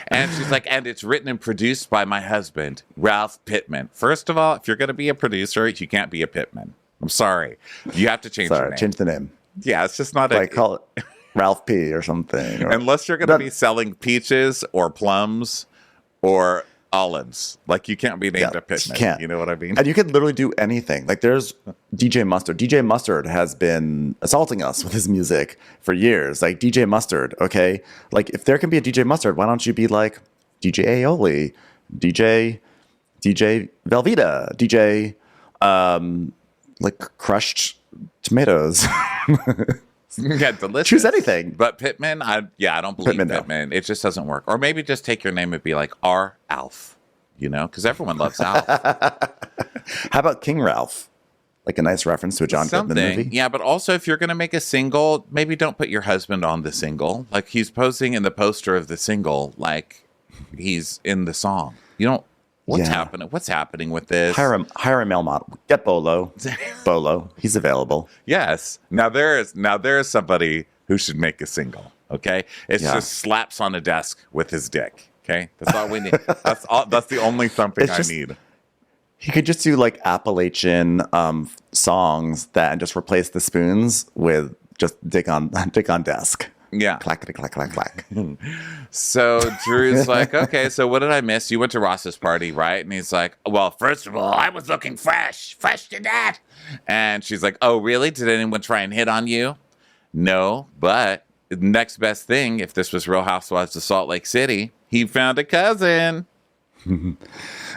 And she's like, and it's written and produced by my husband, Ralph Pittman. First of all, if you're going to be a producer, you can't be a Pittman. I'm sorry. You have to change your name. Change the name. Yeah, it's just not call it Ralph P. or something. Unless you're going to be selling peaches or plums or olives. Like, you can't be named a Pittman. Can't. You know what I mean? And you could literally do anything. Like, there's DJ Mustard. DJ Mustard has been assaulting us with his music for years. Like, DJ Mustard, okay? Like, if there can be a DJ Mustard, why don't you be like DJ Aioli, DJ Velveeta, DJ, like, crushed tomatoes. Yeah, delicious. Choose anything. But Pittman, I don't believe Pittman. It just doesn't work. Or maybe just take your name and be like R. Alf, because everyone loves Alf. How about King Ralph? Like a nice reference to a John Goodman movie. Yeah, but also if you're going to make a single, maybe don't put your husband on the single. Like, he's posing in the poster of the single like he's in the song. You don't. What's happening? What's happening with this? Hire Melmont. Get Bolo. Bolo. He's available. Yes. Now there is somebody who should make a single. Okay. It's just slaps on a desk with his dick. Okay. That's all we need. That's the only something I need. He could just do like Appalachian songs and just replace the spoons with just dick on desk. Yeah. Clackety clack clack clack. So Drew's like, okay, so what did I miss? You went to Ross's party, right? And he's like, well, first of all, I was looking fresh to death. And she's like, oh, really? Did anyone try and hit on you? No, but the next best thing, if this was Real Housewives of Salt Lake City, he found a cousin.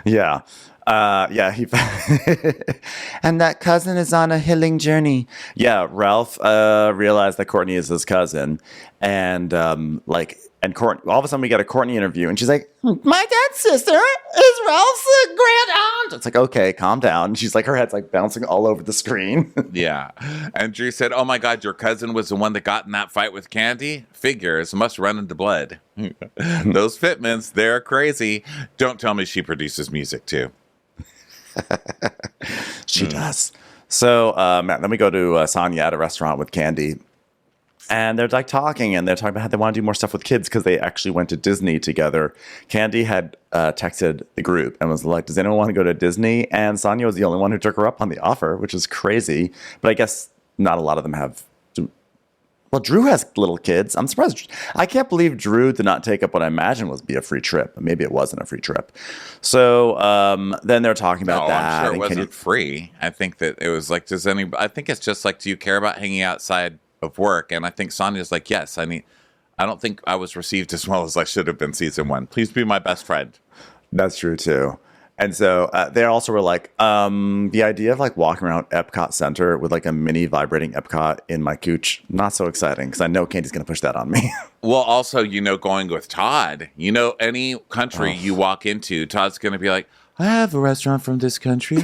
Yeah. He and that cousin is on a healing journey. Yeah, Ralph realized that Courtney is his cousin, and Courtney, all of a sudden we get a Courtney interview, and she's like, "My dad's sister is Ralph's grand aunt." It's like, okay, calm down. And she's like, her head's like bouncing all over the screen. Yeah, and Drew said, "Oh my God, your cousin was the one that got in that fight with Candy. Figures must run in the blood. Those Fitmans, they're crazy. Don't tell me she produces music too." She does. So then we go to Sonia at a restaurant with Candy, and they're like talking, and they're talking about how they want to do more stuff with kids because they actually went to Disney together. Candy had texted the group and was like, does anyone want to go to Disney? And Sonia was the only one who took her up on the offer, which is crazy. But I guess not a lot of them have. Well, Drew has little kids. I'm surprised. I can't believe Drew did not take up what I imagine was be a free trip. Maybe it wasn't a free trip. So then they're talking about that. I'm sure it wasn't free. I think that it was like, I think it's just like, do you care about hanging outside of work? And I think Sonya's like, yes, I don't think I was received as well as I should have been season 1. Please be my best friend. That's true too. And so they also were like, the idea of like walking around Epcot Center with like a mini vibrating Epcot in my cooch, not so exciting because I know Candy's going to push that on me. Well, also, going with Todd, any country you walk into, Todd's going to be like, I have a restaurant from this country.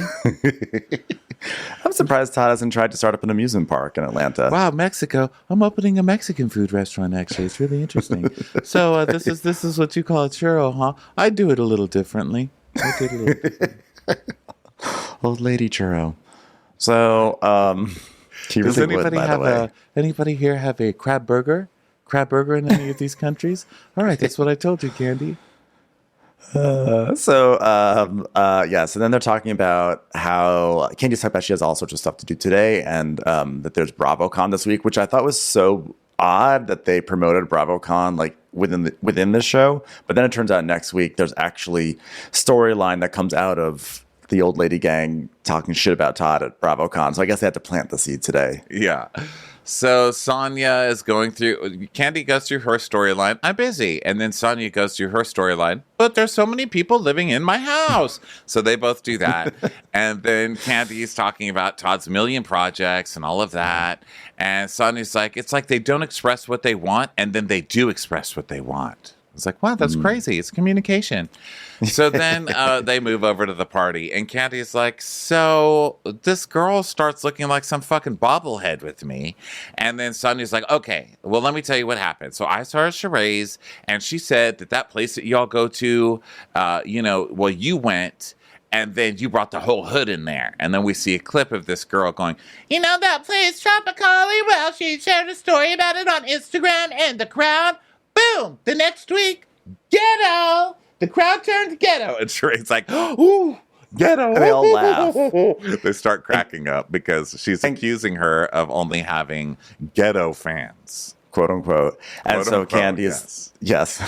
I'm surprised Todd hasn't tried to start up an amusement park in Atlanta. Wow, Mexico. I'm opening a Mexican food restaurant, actually. It's really interesting. So this is what you call a churro, huh? I do it a little differently. Old lady churro. So, does anybody here have a crab burger? Crab burger in any of these countries? All right, that's what I told you, Candy. So then they're talking about how Candy's talking about she has all sorts of stuff to do today, and that there's BravoCon this week, which I thought was so odd that they promoted BravoCon like within this show. But then it turns out next week there's actually storyline that comes out of the old lady gang talking shit about Todd at BravoCon. So I guess they had to plant the seed today. Yeah. So Sonya is going through, Candy goes through her storyline, I'm busy. And then Sonya goes through her storyline, but there's so many people living in my house. So they both do that. And then Candy's talking about Todd's million projects and all of that. And Sonya's like, it's like they don't express what they want, and then they do express what they want. It's like, wow, that's crazy. It's communication. So then they move over to the party, and Candy's like, so this girl starts looking like some fucking bobblehead with me. And then Sonya's like, okay, well, let me tell you what happened. So I saw her charades, and she said that place that y'all go to, you went, and then you brought the whole hood in there. And then we see a clip of this girl going, that place, Tropicali, well, she shared a story about it on Instagram, and the crowd, boom, the next week, ghetto. The crowd turned ghetto. And Sharade's like, ooh, ghetto. And they all laugh. They start cracking up because she's accusing her of only having ghetto fans. Quote unquote. And so Candy's, yes.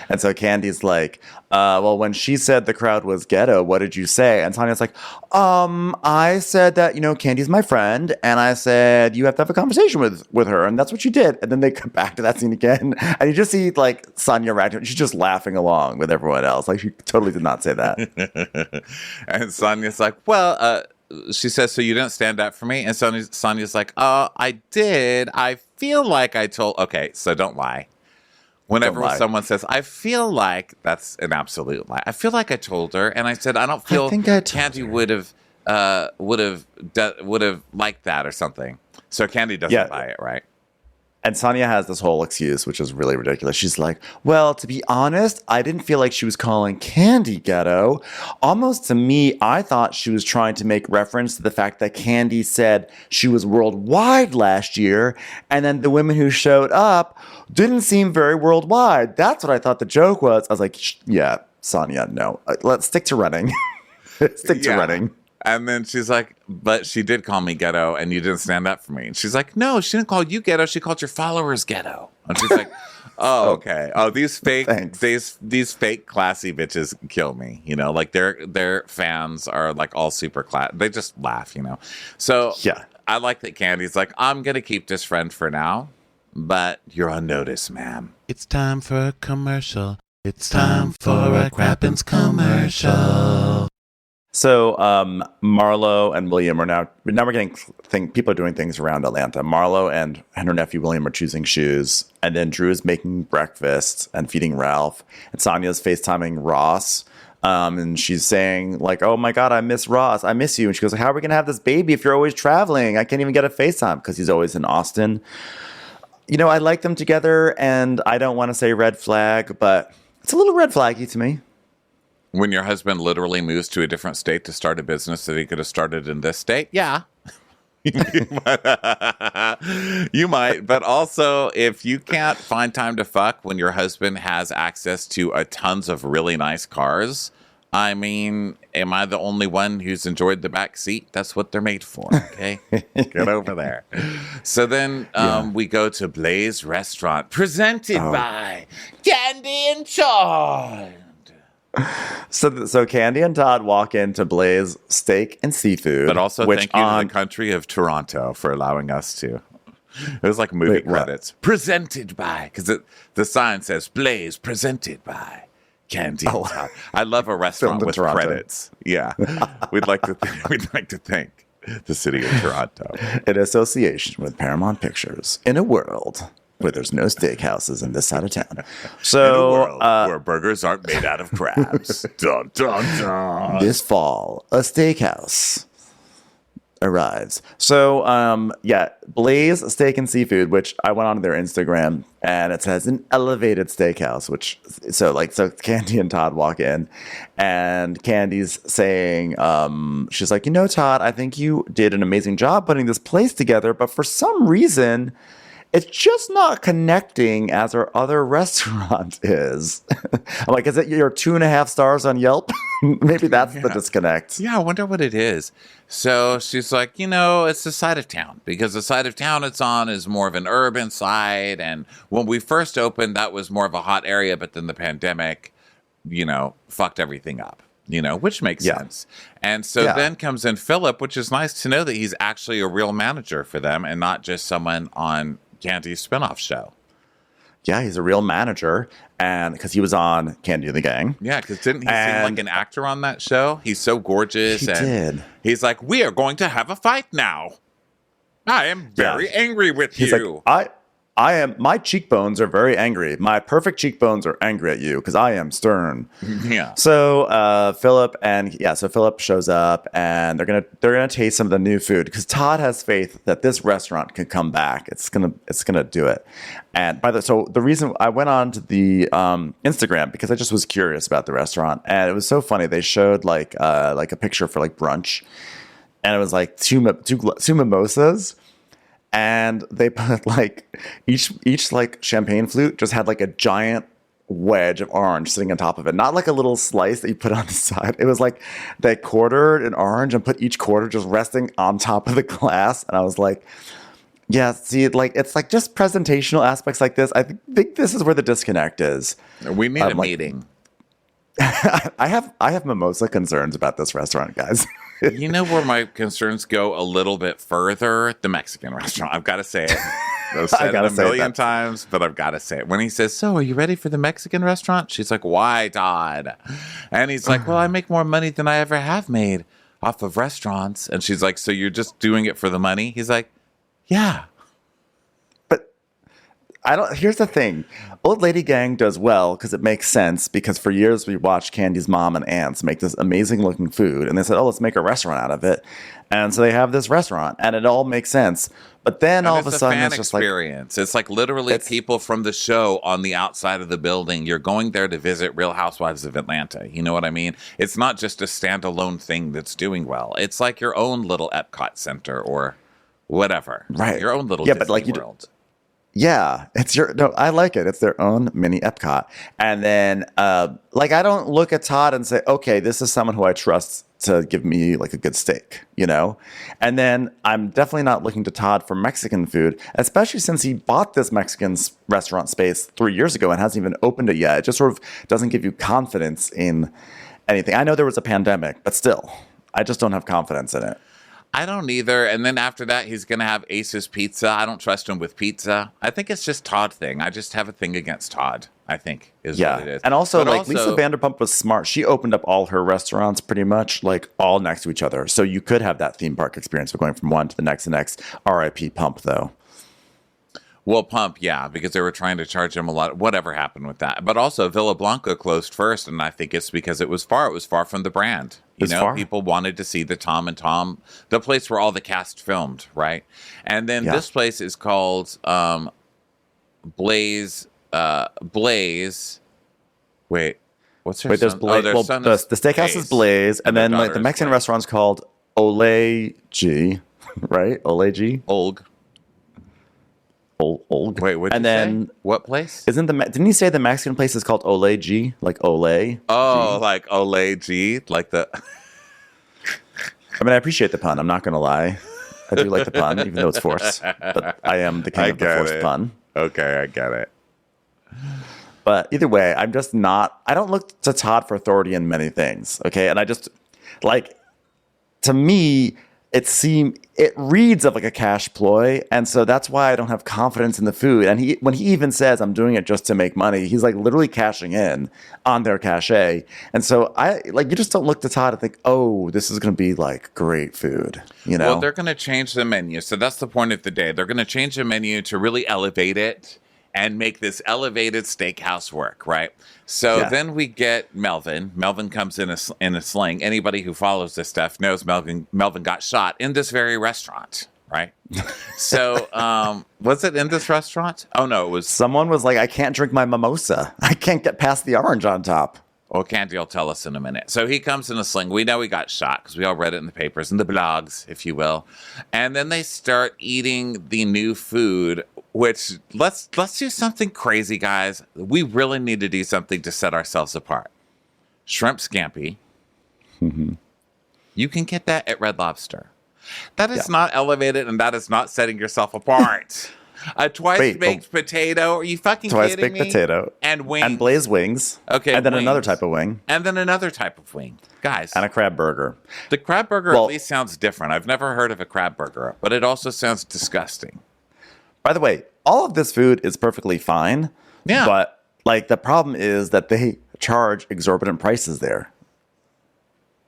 And so Candy's like, well, when she said the crowd was ghetto, what did you say? And Sonya's like, I said that, Candy's my friend. And I said, you have to have a conversation with her. And that's what you did. And then they come back to that scene again. And you just see like Sonya reacting. She's just laughing along with everyone else. Like she totally did not say that. And Sonya's like, well, she says, so you didn't stand up for me? And Sonya's like, I did. I feel like I told. Okay, so don't lie. Whenever someone says, I feel like, that's an absolute lie. I feel like I told her, and I said, I don't feel Candy would have liked that or something. So Candy doesn't buy it, right? And Sonya has this whole excuse, which is really ridiculous. She's like, well, to be honest, I didn't feel like she was calling Candy ghetto. Almost to me, I thought she was trying to make reference to the fact that Candy said she was worldwide last year, and then the women who showed up didn't seem very worldwide. That's what I thought the joke was. I was like, yeah, Sonya, no. Let's stick to running. Stick to running. And then she's like, but she did call me ghetto and you didn't stand up for me. And she's like, no, she didn't call you ghetto. She called your followers ghetto. And she's like, oh, okay. Oh, these fake classy bitches kill me. Like their fans are like all super class. They just laugh, So yeah, I like that Candy's like, I'm going to keep this friend for now, but you're on notice, ma'am. It's time for a commercial. It's time for a Crappens commercial. So Marlo and William are now we're getting people are doing things around Atlanta. Marlo and her nephew William are choosing shoes, and then Drew is making breakfast and feeding Ralph, and Sonya's FaceTiming Ross, and she's saying like, "Oh my God, I miss Ross. I miss you." And she goes, "How are we gonna have this baby if you're always traveling? I can't even get a FaceTime because he's always in Austin." I like them together, and I don't want to say red flag, but it's a little red flaggy to me. When your husband literally moves to a different state to start a business that he could have started in this state, yeah. You might. But also, if you can't find time to fuck when your husband has access to tons of really nice cars, I mean, am I the only one who's enjoyed the back seat? That's what they're made for, okay? Get over there. So then we go to Blaze Restaurant, presented by Candy and Todd. So Candy and Todd walk into Blaze Steak and Seafood. But also thank you to the country of Toronto for allowing us to. It was like movie credits. What? Presented by, because the sign says Blaze, presented by Candy and Todd. I love a restaurant with credits. Yeah. we'd like to thank the city of Toronto. In association with Paramount Pictures, in a world where there's no steakhouses in this side of town. So, in a world where burgers aren't made out of crabs. Dun, dun, dun. This fall, a steakhouse arrives. So, Blaze Steak and Seafood, which I went on their Instagram, and it says an elevated steakhouse, so Candy and Todd walk in, and Candy's saying, she's like, Todd, I think you did an amazing job putting this place together, but for some reason, it's just not connecting as our other restaurant is. I'm like, is it your 2.5 stars on Yelp? Maybe that's the disconnect. Yeah, I wonder what it is. So she's like, it's the side of town, because the side of town it's on is more of an urban side. And when we first opened, that was more of a hot area. But then the pandemic, fucked everything up. Which makes sense. And so then comes in Philip, which is nice to know that he's actually a real manager for them and not just someone on Candy's spinoff show. Yeah, he's a real manager, and because he was on Candy and the Gang. Yeah, because didn't he seem like an actor on that show? He's so gorgeous. He did. He's like, we are going to have a fight now. I am very angry with you. Like, my cheekbones are very angry. My perfect cheekbones are angry at you because I am stern. Yeah. So Philip shows up, and they're gonna taste some of the new food because Todd has faith that this restaurant can come back. It's gonna do it. And the reason I went on to the Instagram because I just was curious about the restaurant, and it was so funny. They showed like a picture for like brunch, and it was like two mimosas. And they put like each like champagne flute just had like a giant wedge of orange sitting on top of it. Not like a little slice that you put on the side. It was like they quartered an orange and put each quarter just resting on top of the glass. And I was like, yeah, see, like it's like just presentational aspects like this. I think this is where the disconnect is. We need a meeting. I have mimosa concerns about this restaurant, guys. You know where my concerns go a little bit further? The Mexican restaurant. I've got to say it. I've said it a million times, but I've got to say it. When he says, so are you ready for the Mexican restaurant? She's like, why, Todd? And he's like, well, I make more money than I ever have made off of restaurants. And she's like, so you're just doing it for the money? He's like, yeah. Here's the thing. Old Lady Gang does well because it makes sense, because for years we watched Candy's mom and aunts make this amazing looking food, and they said, let's make a restaurant out of it. And so they have this restaurant, and it all makes sense. But then all of a sudden it's just experience. It's like literally people from the show on the outside of the building. You're going there to visit Real Housewives of Atlanta. You know what I mean? It's not just a standalone thing that's doing well. It's like your own little Epcot Center or whatever. Right. Your own little Disney World. Yeah, I like it. It's their own mini Epcot. And then, I don't look at Todd and say, okay, this is someone who I trust to give me like a good steak, And then I'm definitely not looking to Todd for Mexican food, especially since he bought this Mexican restaurant space 3 years ago and hasn't even opened it yet. It just sort of doesn't give you confidence in anything. I know there was a pandemic, but still, I just don't have confidence in it. I don't either. And then after that, he's going to have Ace's Pizza. I don't trust him with pizza. I think it's just Todd thing. I just have a thing against Todd, I think, is what it is. And also, Lisa Vanderpump was smart. She opened up all her restaurants pretty much, like, all next to each other. So you could have that theme park experience of going from one to the next. RIP Pump, though. Well, Pump, yeah, because they were trying to charge him a lot. Whatever happened with that. But also, Villa Blanca closed first, and I think it's because it was far. It was far from the brand. People wanted to see the Tom and Tom, the place where all the cast filmed, right? And then this place is called Blaze. Wait, what's her there's son? Blaze. The steakhouse is Blaze, and then the Mexican restaurant's called Ole G, right? Ole G? Olg. Old. Wait, what? And then say? What place? Didn't he say the Mexican place is called Ole G? Like Ole? Oh, G? like Ole G, like the. I mean, I appreciate the pun. I'm not going to lie. I do like the pun, even though it's forced. But I am the king of the forced pun. Okay, I get it. But either way, I'm just not. I don't look to Todd for authority in many things. Okay, and I just like, to me, it reads of like a cash ploy, and so that's why I don't have confidence in the food. And when he even says I'm doing it just to make money, he's like literally cashing in on their cachet. And so you just don't look to Todd and think, oh, this is going to be like great food, you know? Well, they're going to change the menu, so that's the point of the day. They're going to change the menu to really elevate it and make this elevated steakhouse work, right? So then we get Melvin. Melvin comes in a sling. Anybody who follows this stuff knows Melvin got shot in this very restaurant, right? So was it in this restaurant? Oh, no, it was... Someone was like, I can't drink my mimosa. I can't get past the orange on top. Well, Candy will tell us in a minute. So he comes in a sling. We know he got shot because we all read it in the papers and the blogs, if you will. And then they start eating the new food, which let's do something crazy, guys. We really need to do something to set ourselves apart. Shrimp scampi. Mm-hmm. You can get that at Red Lobster. That is not elevated, and that is not setting yourself apart. A twice-baked potato? Are you fucking kidding me? Twice-baked potato. And wings. And glazed wings. Okay, and then wings. Another type of wing. And then another type of wing. Guys. And a crab burger. The crab burger at least sounds different. I've never heard of a crab burger, but it also sounds disgusting. By the way, all of this food is perfectly fine. Yeah. But like the problem is that they charge exorbitant prices there.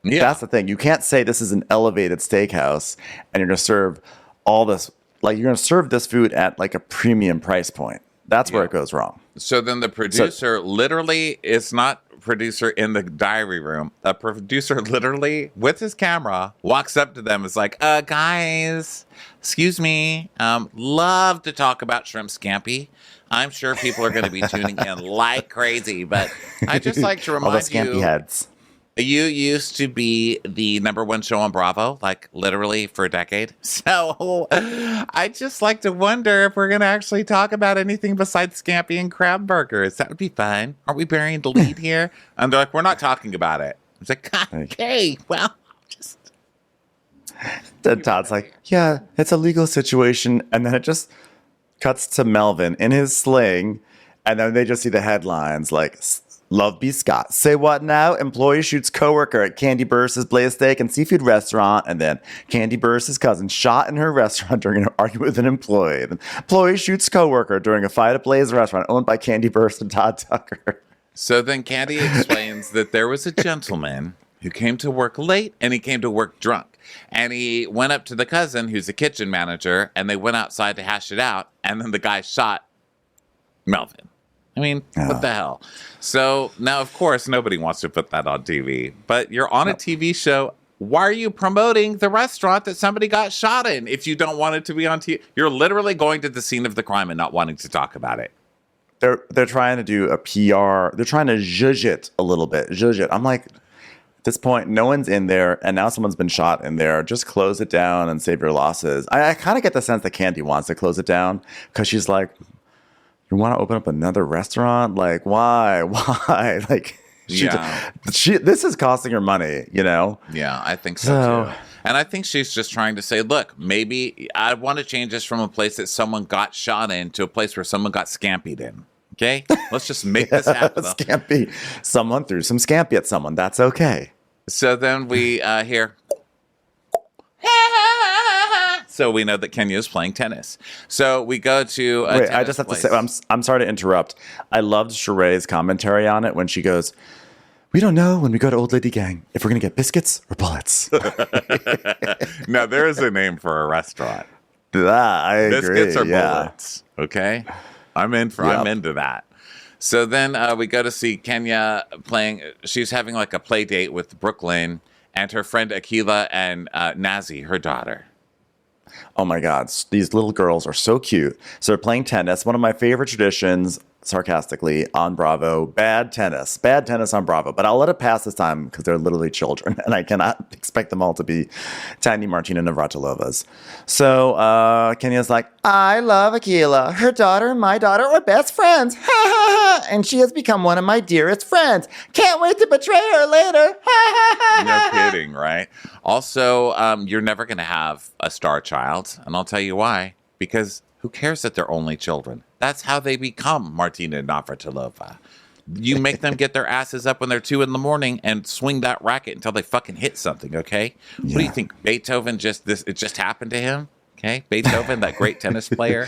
Yeah. That's the thing. You can't say this is an elevated steakhouse and you're going to serve all this. Like, you're going to serve this food at, like, a premium price point. That's where it goes wrong. So then the producer literally is not producer in the diary room. A producer literally, with his camera, walks up to them and is like, guys, excuse me, love to talk about shrimp scampi. I'm sure people are going to be tuning in like crazy, but I just like to remind all the scampi heads. You used to be the #1 show on Bravo, like literally for a decade. So I just like to wonder if we're going to actually talk about anything besides scampi and crab burgers. That would be fun. Aren't we burying the lead here? And they're like, we're not talking about it. It's like, okay, well, just. Then Todd's like, yeah, it's a legal situation. And then it just cuts to Melvin in his sling. And then they just see the headlines like, Love B. Scott. Say what now? Employee shoots coworker at Candy Burris' Blaze Steak and Seafood Restaurant. And then Candy Burris' cousin shot in her restaurant during an argument with an employee. Then employee shoots coworker during a fight at Blaze Restaurant owned by Candy Burris and Todd Tucker. So then Candy explains that there was a gentleman who came to work late and he came to work drunk. And he went up to the cousin who's a kitchen manager and they went outside to hash it out. And then the guy shot Melvin. I mean, what the hell? So now, of course, nobody wants to put that on TV. But you're on a TV show. Why are you promoting the restaurant that somebody got shot in if you don't want it to be on TV? You're literally going to the scene of the crime and not wanting to talk about it. They're trying to do a PR. They're trying to zhuzh it a little bit. Zhuzh it. I'm like, at this point, no one's in there, and now someone's been shot in there. Just close it down and save your losses. I kind of get the sense that Candy wants to close it down because she's like, you want to open up another restaurant? Like, why? Like, this is costing her money, you know? Yeah, I think so too. And I think she's just trying to say, look, maybe I want to change this from a place that someone got shot in to a place where someone got scampied in. Okay? Let's just make this happen. Scampi. Someone threw some scampi at someone. That's okay. So then we hear... So we know that Kenya is playing tennis. So we go to wait. I just have to say, I'm sorry to interrupt. I loved Sheree's commentary on it when she goes, "We don't know when we go to Old Lady Gang if we're gonna get biscuits or bullets." Now there is a name for a restaurant. I agree. Biscuits or bullets. Okay, I'm into that. So then we go to see Kenya playing. She's having like a play date with Brooklyn and her friend Akila and Nazi, her daughter. Oh my God, these little girls are so cute. So they're playing tennis. One of my favorite traditions sarcastically on Bravo, bad tennis on Bravo, but I'll let it pass this time because they're literally children and I cannot expect them all to be tiny Martina Navratilovas. So Kenya's like, I love Akilah. Her daughter and my daughter are best friends. Ha ha ha. And she has become one of my dearest friends. Can't wait to betray her later. Ha ha ha. No kidding, right? Also, you're never going to have a star child, and I'll tell you why. Because who cares that they're only children? That's how they become Martina Navratilova. You make them get their asses up when they're 2 a.m. and swing that racket until they fucking hit something, okay? Yeah. What do you think? Beethoven it just happened to him? Okay? Beethoven, that great tennis player.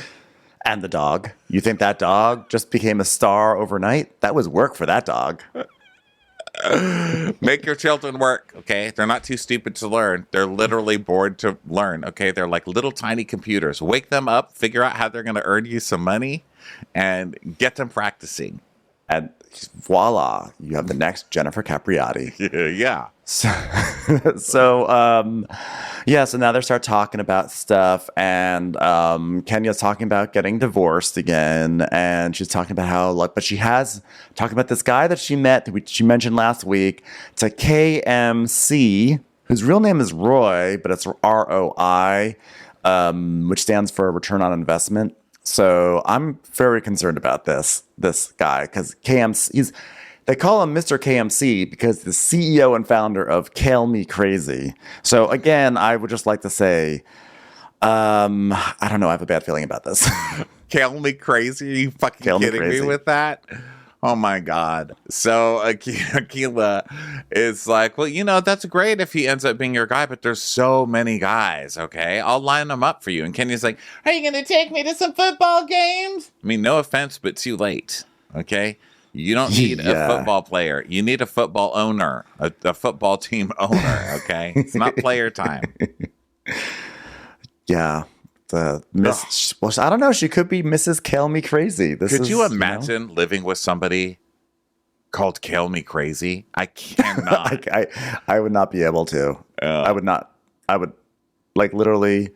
And the dog. You think that dog just became a star overnight? That was work for that dog. Make your children work, okay? They're not too stupid to learn. They're literally bored to learn, okay? They're like little tiny computers. Wake them up, figure out how they're going to earn you some money, and get them practicing. And voila, you have the next Jennifer Capriati. Yeah. So now they start talking about stuff, and Kenya's talking about getting divorced again, and she's talking about how, but she has talking about this guy that she met, she mentioned last week. It's a KMC, whose real name is Roy, but it's ROI, which stands for Return on Investment. So I'm very concerned about this guy because KMC, they call him Mr. KMC because the CEO and founder of Kale Me Crazy. So again, I would just like to say, I don't know, I have a bad feeling about this. Kale Me Crazy? Are you fucking kidding me with that? Oh my God. So Akilah is like, well, that's great if he ends up being your guy, but there's so many guys, okay? I'll line them up for you. And Kenya's like, are you going to take me to some football games? I mean, no offense, but too late, okay? You don't need a football player. You need a football owner, a football team owner, okay? It's not player time. Yeah. Well, I don't know. She could be Mrs. Kale Me Crazy. Could you imagine living with somebody called Kale Me Crazy? I cannot. I would not be able to. I would not. I would literally.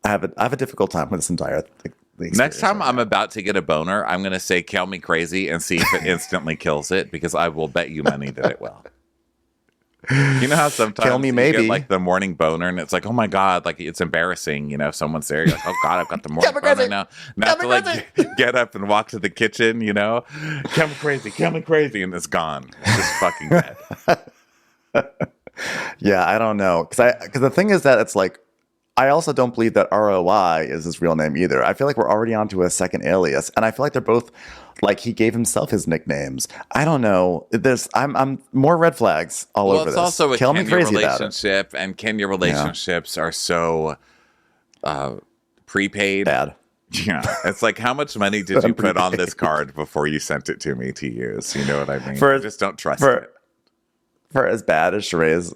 I have a difficult time with this entire thing. Next time I'm about to get a boner, I'm going to say Kale Me Crazy and see if it instantly kills it, because I will bet you money that it will. You know how sometimes you get the morning boner and it's like, oh my God, it's embarrassing. If someone's there, you're like, oh God, I've got the morning boner now. Now to get up and walk to the kitchen, Kill me crazy, and it's gone. It's just fucking dead. Yeah, I don't know. Because the thing is that it's I also don't believe that ROI is his real name either. I feel like we're already onto a second alias, and I feel like they're both he gave himself his nicknames. I don't know. I'm more red flags all over this. Well, it's also a Kenya relationship, and Kenya relationships are so prepaid. Bad. Yeah, it's like, how much money did you put on this card before you sent it to me to use? You know what I mean? I just don't trust it. For as bad as Sheree's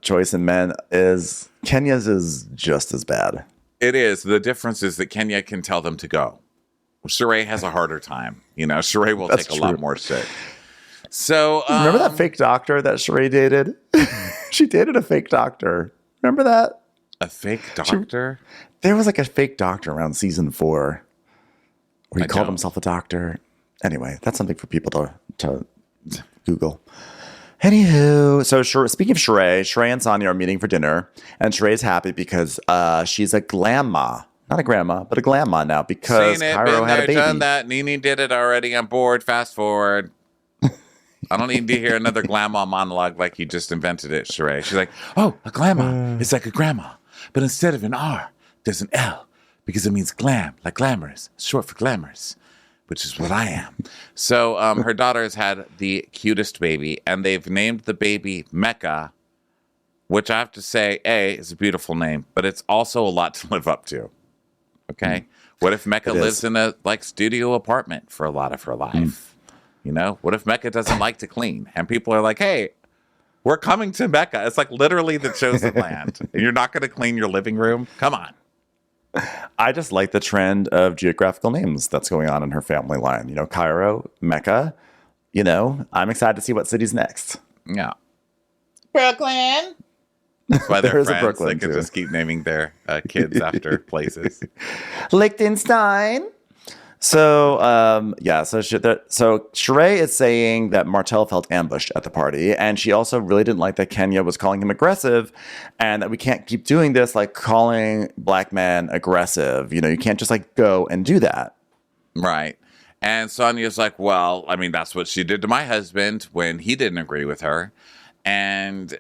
choice in men is, Kenya's is just as bad. It is. The difference is that Kenya can tell them to go. Sheree has a harder time. Sheree will take a lot more shit. So remember that fake doctor that Sheree dated? She dated a fake doctor. Remember that? A fake doctor? There was a fake doctor around season 4 where he called himself a doctor. Anyway, that's something for people to Google. Anywho, so speaking of Sheree and Sonia are meeting for dinner, and Sheree's happy because she's a glamma. Not a grandma, but a glamma now because Cairo had a baby. Done that. Nene did it already. I'm bored. Fast forward. I don't need to hear another grandma monologue like you just invented it, Sheree. She's like, oh, a grandma. It's like a grandma. But instead of an R, there's an L because it means glam, like glamorous. It's short for glamorous, which is what I am. So her daughter has had the cutest baby, and they've named the baby Mecca, which I have to say, is a beautiful name, but it's also a lot to live up to. Okay? What if Mecca lives in a studio apartment for a lot of her life? What if Mecca doesn't like to clean? And people are like, hey, we're coming to Mecca. It's literally the chosen land. And you're not going to clean your living room? Come on. I just like the trend of geographical names that's going on in her family line. Cairo, Mecca. I'm excited to see what city's next. Yeah. Brooklyn. That's why they're friends. They can just keep naming their kids after places. Liechtenstein. So Sheree is saying that Martell felt ambushed at the party, and she also really didn't like that Kenya was calling him aggressive, and that we can't keep doing this, like calling black men aggressive. You know, you can't just like go and do that. Right. And Sonya's like, well, I mean, that's what she did to my husband when he didn't agree with her. And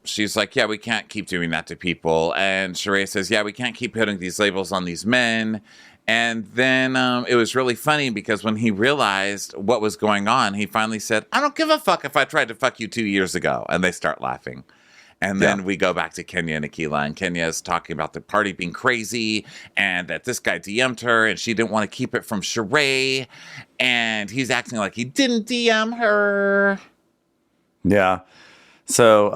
she's like, yeah, we can't keep doing that to people. And Sheree says, yeah, we can't keep putting these labels on these men. And then it was really funny because when he realized what was going on, he finally said, I don't give a fuck if I tried to fuck you 2 years ago. And they start laughing. And then we go back to Kenya and Akilah, and Kenya is talking about the party being crazy and that this guy DM'd her and she didn't want to keep it from Sheree. And he's acting like he didn't DM her. Yeah. So,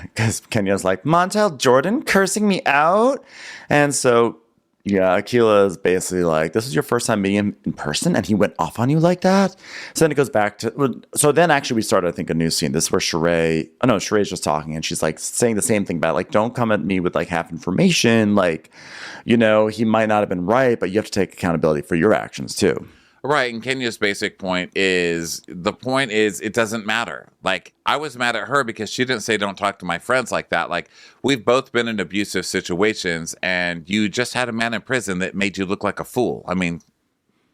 because Kenya's like, Montel Jordan cursing me out. And so, yeah, Akilah is basically like, this is your first time meeting him in person and he went off on you like that? So then it goes back to, so then actually we started, I think, a new scene. This is where Sheree's just talking and she's like saying the same thing about like, don't come at me with like half information. Like, you know, he might not have been right, but you have to take accountability for your actions too. Right, and Kenya's basic point is, it doesn't matter. Like, I was mad at her because she didn't say don't talk to my friends like that. Like, we've both been in abusive situations, and you just had a man in prison that made you look like a fool. I mean,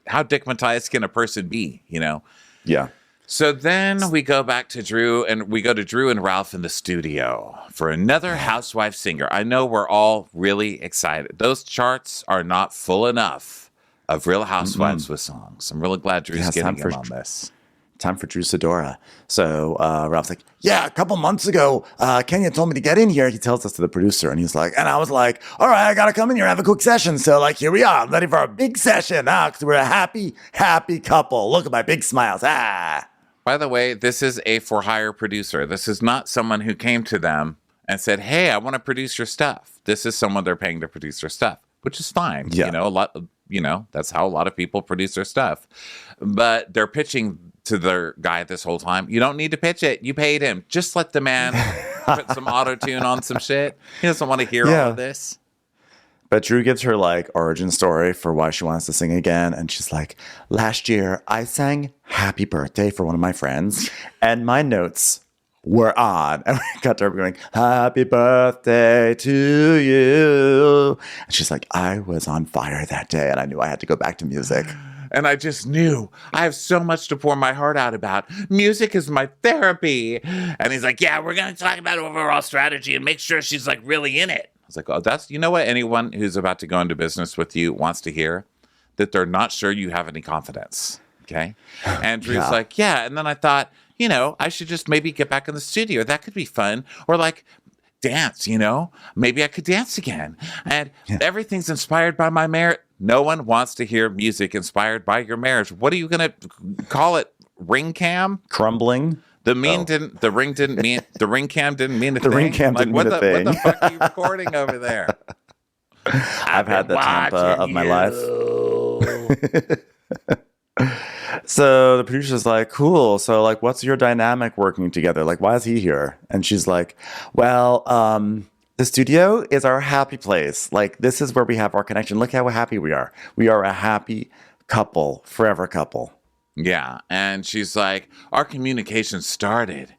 how dickmatized can a person be, you know? Yeah. So then we go back to Drew, and we go to Drew and Ralph in the studio for another housewife singer. I know we're all really excited. Those charts are not full enough of Real Housewives with songs. I'm really glad Drew's getting in on this. Time for Drew Sidora. So Ralph's like, yeah, a couple months ago, Kenya told me to get in here. He tells us to the producer, and he's like, and I was like, all right, I got to come in here and have a quick session. So, like, here we are, ready for a big session. Because we're a happy, happy couple. Look at my big smiles. By the way, this is a for-hire producer. This is not someone who came to them and said, hey, I want to produce your stuff. This is someone they're paying to produce their stuff, which is fine. Yeah. You know, that's how a lot of people produce their stuff. But they're pitching to their guy this whole time. You don't need to pitch it. You paid him. Just let the man put some auto-tune on some shit. He doesn't want to hear all of this. But Drew gives her like origin story for why she wants to sing again. And she's like, last year I sang Happy Birthday for one of my friends. And my notes were on. And we got to her going, happy birthday to you. And she's like, I was on fire that day and I knew I had to go back to music. And I just knew I have so much to pour my heart out about. Music is my therapy. And he's like, yeah, we're going to talk about overall strategy and make sure she's like really in it. I was like, oh, that's, you know what anyone who's about to go into business with you wants to hear? That they're not sure you have any confidence. Okay. And Drew's like, yeah. And then I thought, you know, I should just maybe get back in the studio. That could be fun. Or like dance, you know, maybe I could dance again. And everything's inspired by my marriage. No one wants to hear music inspired by your marriage. What are you going to call it? Ring cam? Crumbling? The ring cam didn't mean a thing. The ring cam didn't mean a thing. What the fuck are you recording over there? I've had the Tampa of my life. So the producer's like, cool. So like, what's your dynamic working together? Like, why is he here? And she's like, well, the studio is our happy place. Like, this is where we have our connection. Look how happy we are. We are a happy couple, forever couple. Yeah. And she's like, our communication started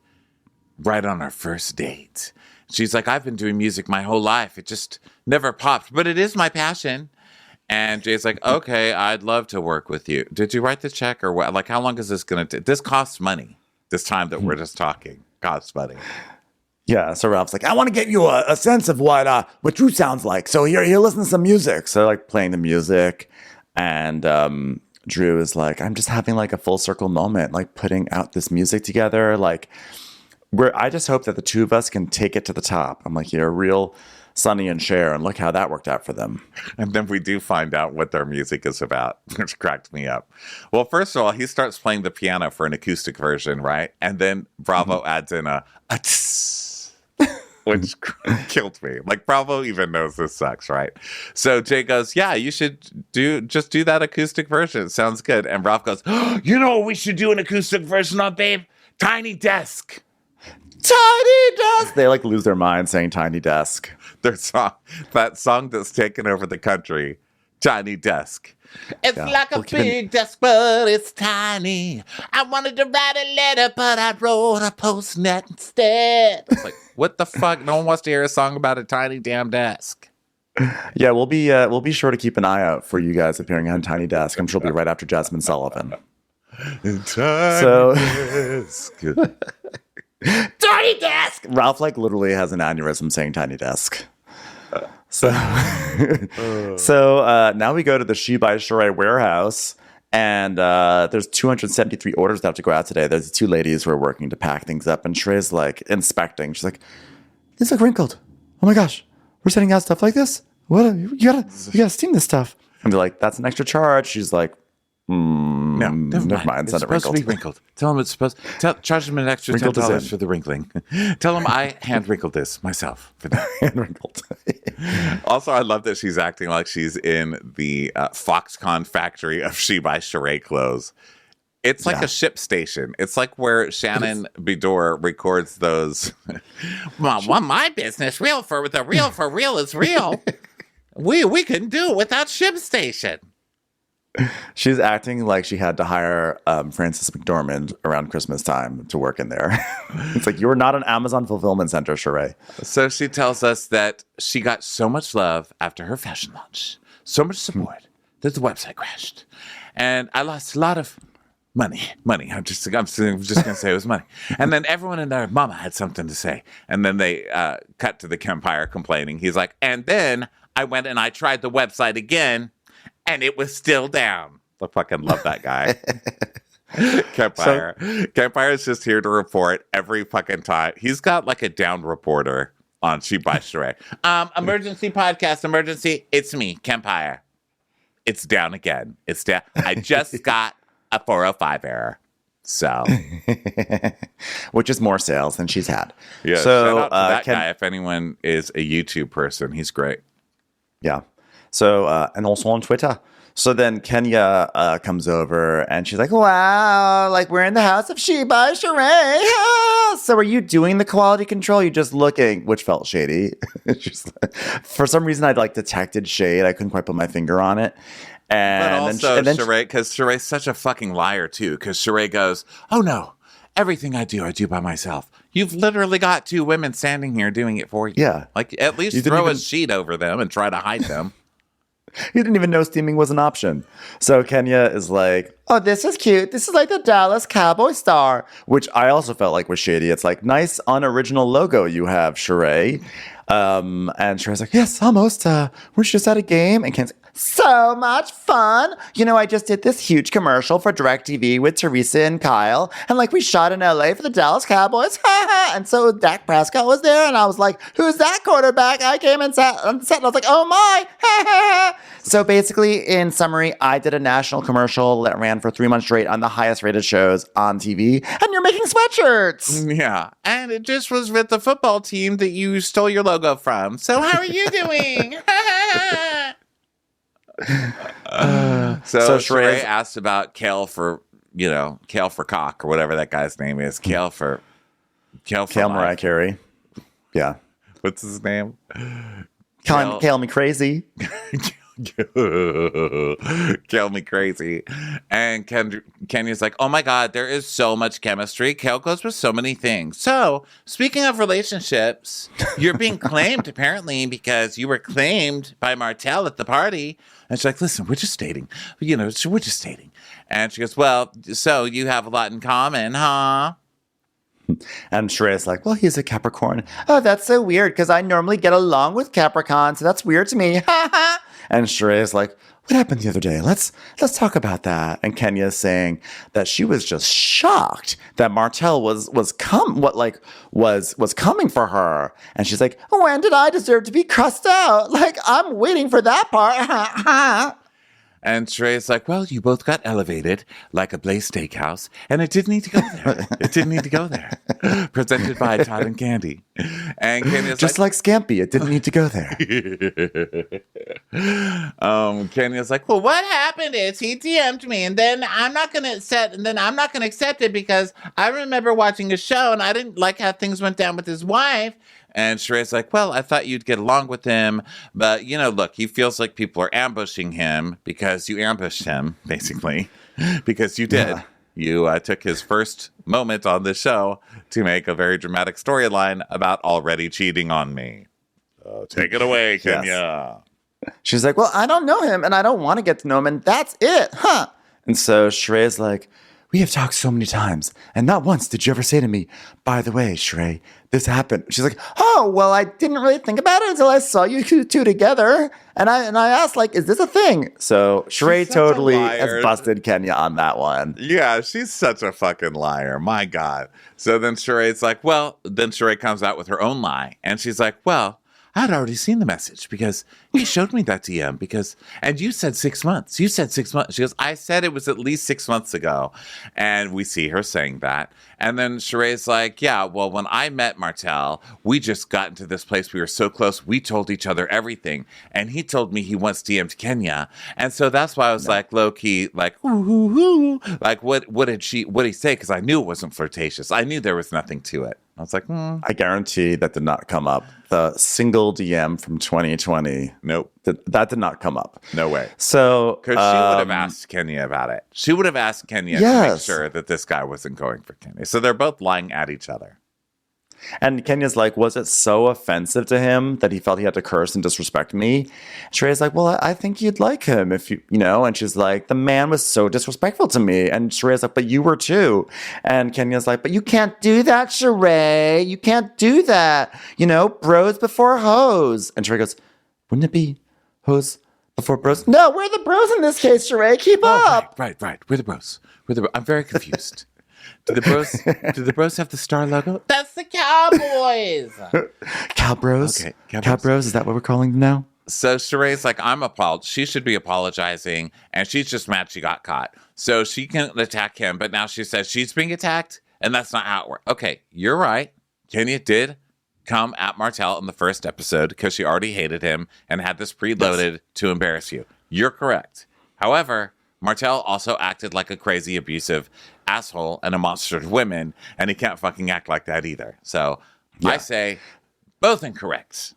right on our first date. She's like, I've been doing music my whole life. It just never popped, but it is my passion. And Jay's like, okay, I'd love to work with you. Did you write the check or what? Like, how long is this going to take? This costs money. This time that we're just talking costs money. Yeah. So Ralph's like, I want to get you a sense of what Drew sounds like. So here, listen to some music. So like playing the music, and Drew is like, I'm just having like a full circle moment, like putting out this music together. Like, I just hope that the two of us can take it to the top. I'm like, you're a real Sonny and Cher, and look how that worked out for them. And then we do find out what their music is about, which cracked me up. Well, first of all, he starts playing the piano for an acoustic version, right? And then Bravo adds in a tss, which killed me. Like, Bravo even knows this sucks, right? So Jay goes, yeah, you should just do that acoustic version. It sounds good. And Ralph goes, oh, you know what we should do an acoustic version of, babe? Tiny Desk. Tiny Desk. They like lose their mind saying Tiny Desk. Their song, that song that's taken over the country, Tiny desk. It's like a big desk, but it's tiny. I wanted to write a letter, but I wrote a Postnet instead. It's like, what the fuck? No one wants to hear a song about a tiny damn desk. Yeah, we'll be sure to keep an eye out for you guys appearing on Tiny Desk. I'm sure it'll be right after Jasmine Sullivan. Desk. Tiny Desk! Ralph literally has an aneurysm saying Tiny Desk. So now we go to the She by Sheree warehouse, and there's 273 orders that have to go out today. There's 2 ladies who are working to pack things up, and Sheree's inspecting. She's like, "These look wrinkled. Oh my gosh, we're sending out stuff like this? What? You gotta steam this stuff." And they're like, "That's an extra charge." She's like, No, never mind. It's supposed to be wrinkled. Tell them it's supposed. Charge them an extra $10 for the wrinkling. Tell them I hand wrinkled this myself for that. Hand wrinkled. Also, I love that she's acting like she's in the Foxconn factory of She by Sheree clothes. It's like a ship station. It's like where Shannon Bedore records those. Well, my business, real for real is real. We couldn't do it without Ship Station. She's acting like she had to hire Frances McDormand around Christmas time to work in there. It's like, you're not an Amazon fulfillment center, Sheree. So she tells us that she got so much love after her fashion launch, so much support that the website crashed. And I lost a lot of money. I'm just going to say it was money. And then everyone in their mama had something to say. And then they cut to the Kempire complaining. He's like, and then I went and I tried the website again, and it was still down. I fucking love that guy. Kempire. Kempire is just here to report every fucking time. He's got like a down reporter on She by Sheree. Emergency podcast, emergency. It's me, Kempire. It's down again. It's down. I just got a 405 error. So, which is more sales than she's had. Yeah. So shout out to that guy. If anyone is a YouTube person, he's great. Yeah. So, and also on Twitter. So then Kenya comes over and she's like, wow, like we're in the house of She by Sheree. Ah! So are you doing the quality control? You're just looking, which felt shady. For some reason, I'd detected shade. I couldn't quite put my finger on it. But also Sheree, because Sheree's such a fucking liar too. Because Sheree goes, oh no, everything I do by myself. You've literally got 2 women standing here doing it for you. Yeah. Like at least throw a sheet over them and try to hide them. You didn't even know steaming was an option. So Kenya is like, oh, this is cute. This is like the Dallas Cowboy star, which I also felt like was shady. It's like, nice, unoriginal logo you have, Sheree. And Sheree's like, yes, almost. We're just at a game. And Kenya's like, so much fun. You know, I just did this huge commercial for DirecTV with Teresa and Kyle. And we shot in LA for the Dallas Cowboys. And so Dak Prescott was there. And I was like, who's that quarterback? I came and sat on set and I was like, oh my. So basically, in summary, I did a national commercial that ran for 3 months straight on the highest rated shows on TV. And you're making sweatshirts. Yeah. And it just was with the football team that you stole your logo from. So how are you doing? So Sheree asked about Kale for cock or whatever that guy's name is. Kale Mariah Carey. Yeah. What's his name? Kale me crazy. Kill me crazy. And Kenya's like, oh my God, there is so much chemistry. Kale goes with so many things. So, speaking of relationships, you're being claimed apparently because you were claimed by Martell at the party. And she's like, listen, we're just dating. We're just dating. And she goes, well, so you have a lot in common, huh? And Sheree's like, well, he's a Capricorn. Oh, that's so weird because I normally get along with Capricorn, so that's weird to me. And Sheree's like, what happened the other day? Let's talk about that. And Kenya's saying that she was just shocked that Martell was coming for her. And she's like, when did I deserve to be cussed out? I'm waiting for that part. And Sheree's like, well, you both got elevated like a Blaze Steakhouse, and it didn't need to go there. It didn't need to go there. Presented by Todd and Candy. And Kenya's just like Scampy, it didn't need to go there. Kenya's like, well, what happened is he DM'd me, and then I'm not going to accept it because I remember watching a show, and I didn't like how things went down with his wife. And Sheree's like, well, I thought you'd get along with him. But, look, he feels like people are ambushing him because you ambushed him, basically. Because you did. Yeah. You took his first moment on the show to make a very dramatic storyline about already cheating on me. Take it away, Kenya. Yes. She's like, well, I don't know him, and I don't want to get to know him, and that's it, huh? And so Sheree's like, we have talked so many times, and not once did you ever say to me, by the way, Sheree, this happened. She's like, oh, well, I didn't really think about it until I saw you two together. And I asked, like, is this a thing? So Sheree totally has busted Kenya on that one. Yeah, she's such a fucking liar. My God. So then Sheree's like, well, then Sheree comes out with her own lie. And she's like, well, I had already seen the message because he showed me that DM and you said 6 months. You said 6 months. She goes, I said it was at least 6 months ago. And we see her saying that. And then Sheree's like, yeah, well, when I met Martell, we just got into this place. We were so close. We told each other everything. And he told me he once DM'd Kenya. And so that's why I was like, low key, like, ooh. Like, what did he say? Because I knew it wasn't flirtatious. I knew there was nothing to it. I was like, I guarantee that did not come up. The single DM from 2020. Nope. That did not come up. No way. So, because she would have asked Kenya about it. She would have asked Kenya to make sure that this guy wasn't going for Kenya. So they're both lying at each other. And Kenya's like, was it so offensive to him that he felt he had to curse and disrespect me? Sheree's like, well, I think you'd like him if you know. And she's like, the man was so disrespectful to me. And Sheree's like, but you were too. And Kenya's like, but you can't do that, Sheree. You can't do that. Bros before hoes. And Sheree goes, wouldn't it be hoes before bros? No, we're the bros in this case, Sheree. Keep up. Right. We're the bros. I'm very confused. Do the bros have the star logo? That's the Cowboys. Cowbros? Okay. Cowbros, is that what we're calling them now? So Sheree's like, she should be apologizing, and she's just mad she got caught. So she can attack him, but now she says she's being attacked, and that's not how it works. Okay, you're right. Kenya did come at Martell in the first episode because she already hated him and had this preloaded to embarrass you. You're correct. However, Martell also acted like a crazy, abusive asshole and a monster to women, and he can't fucking act like that either. So I say both incorrect.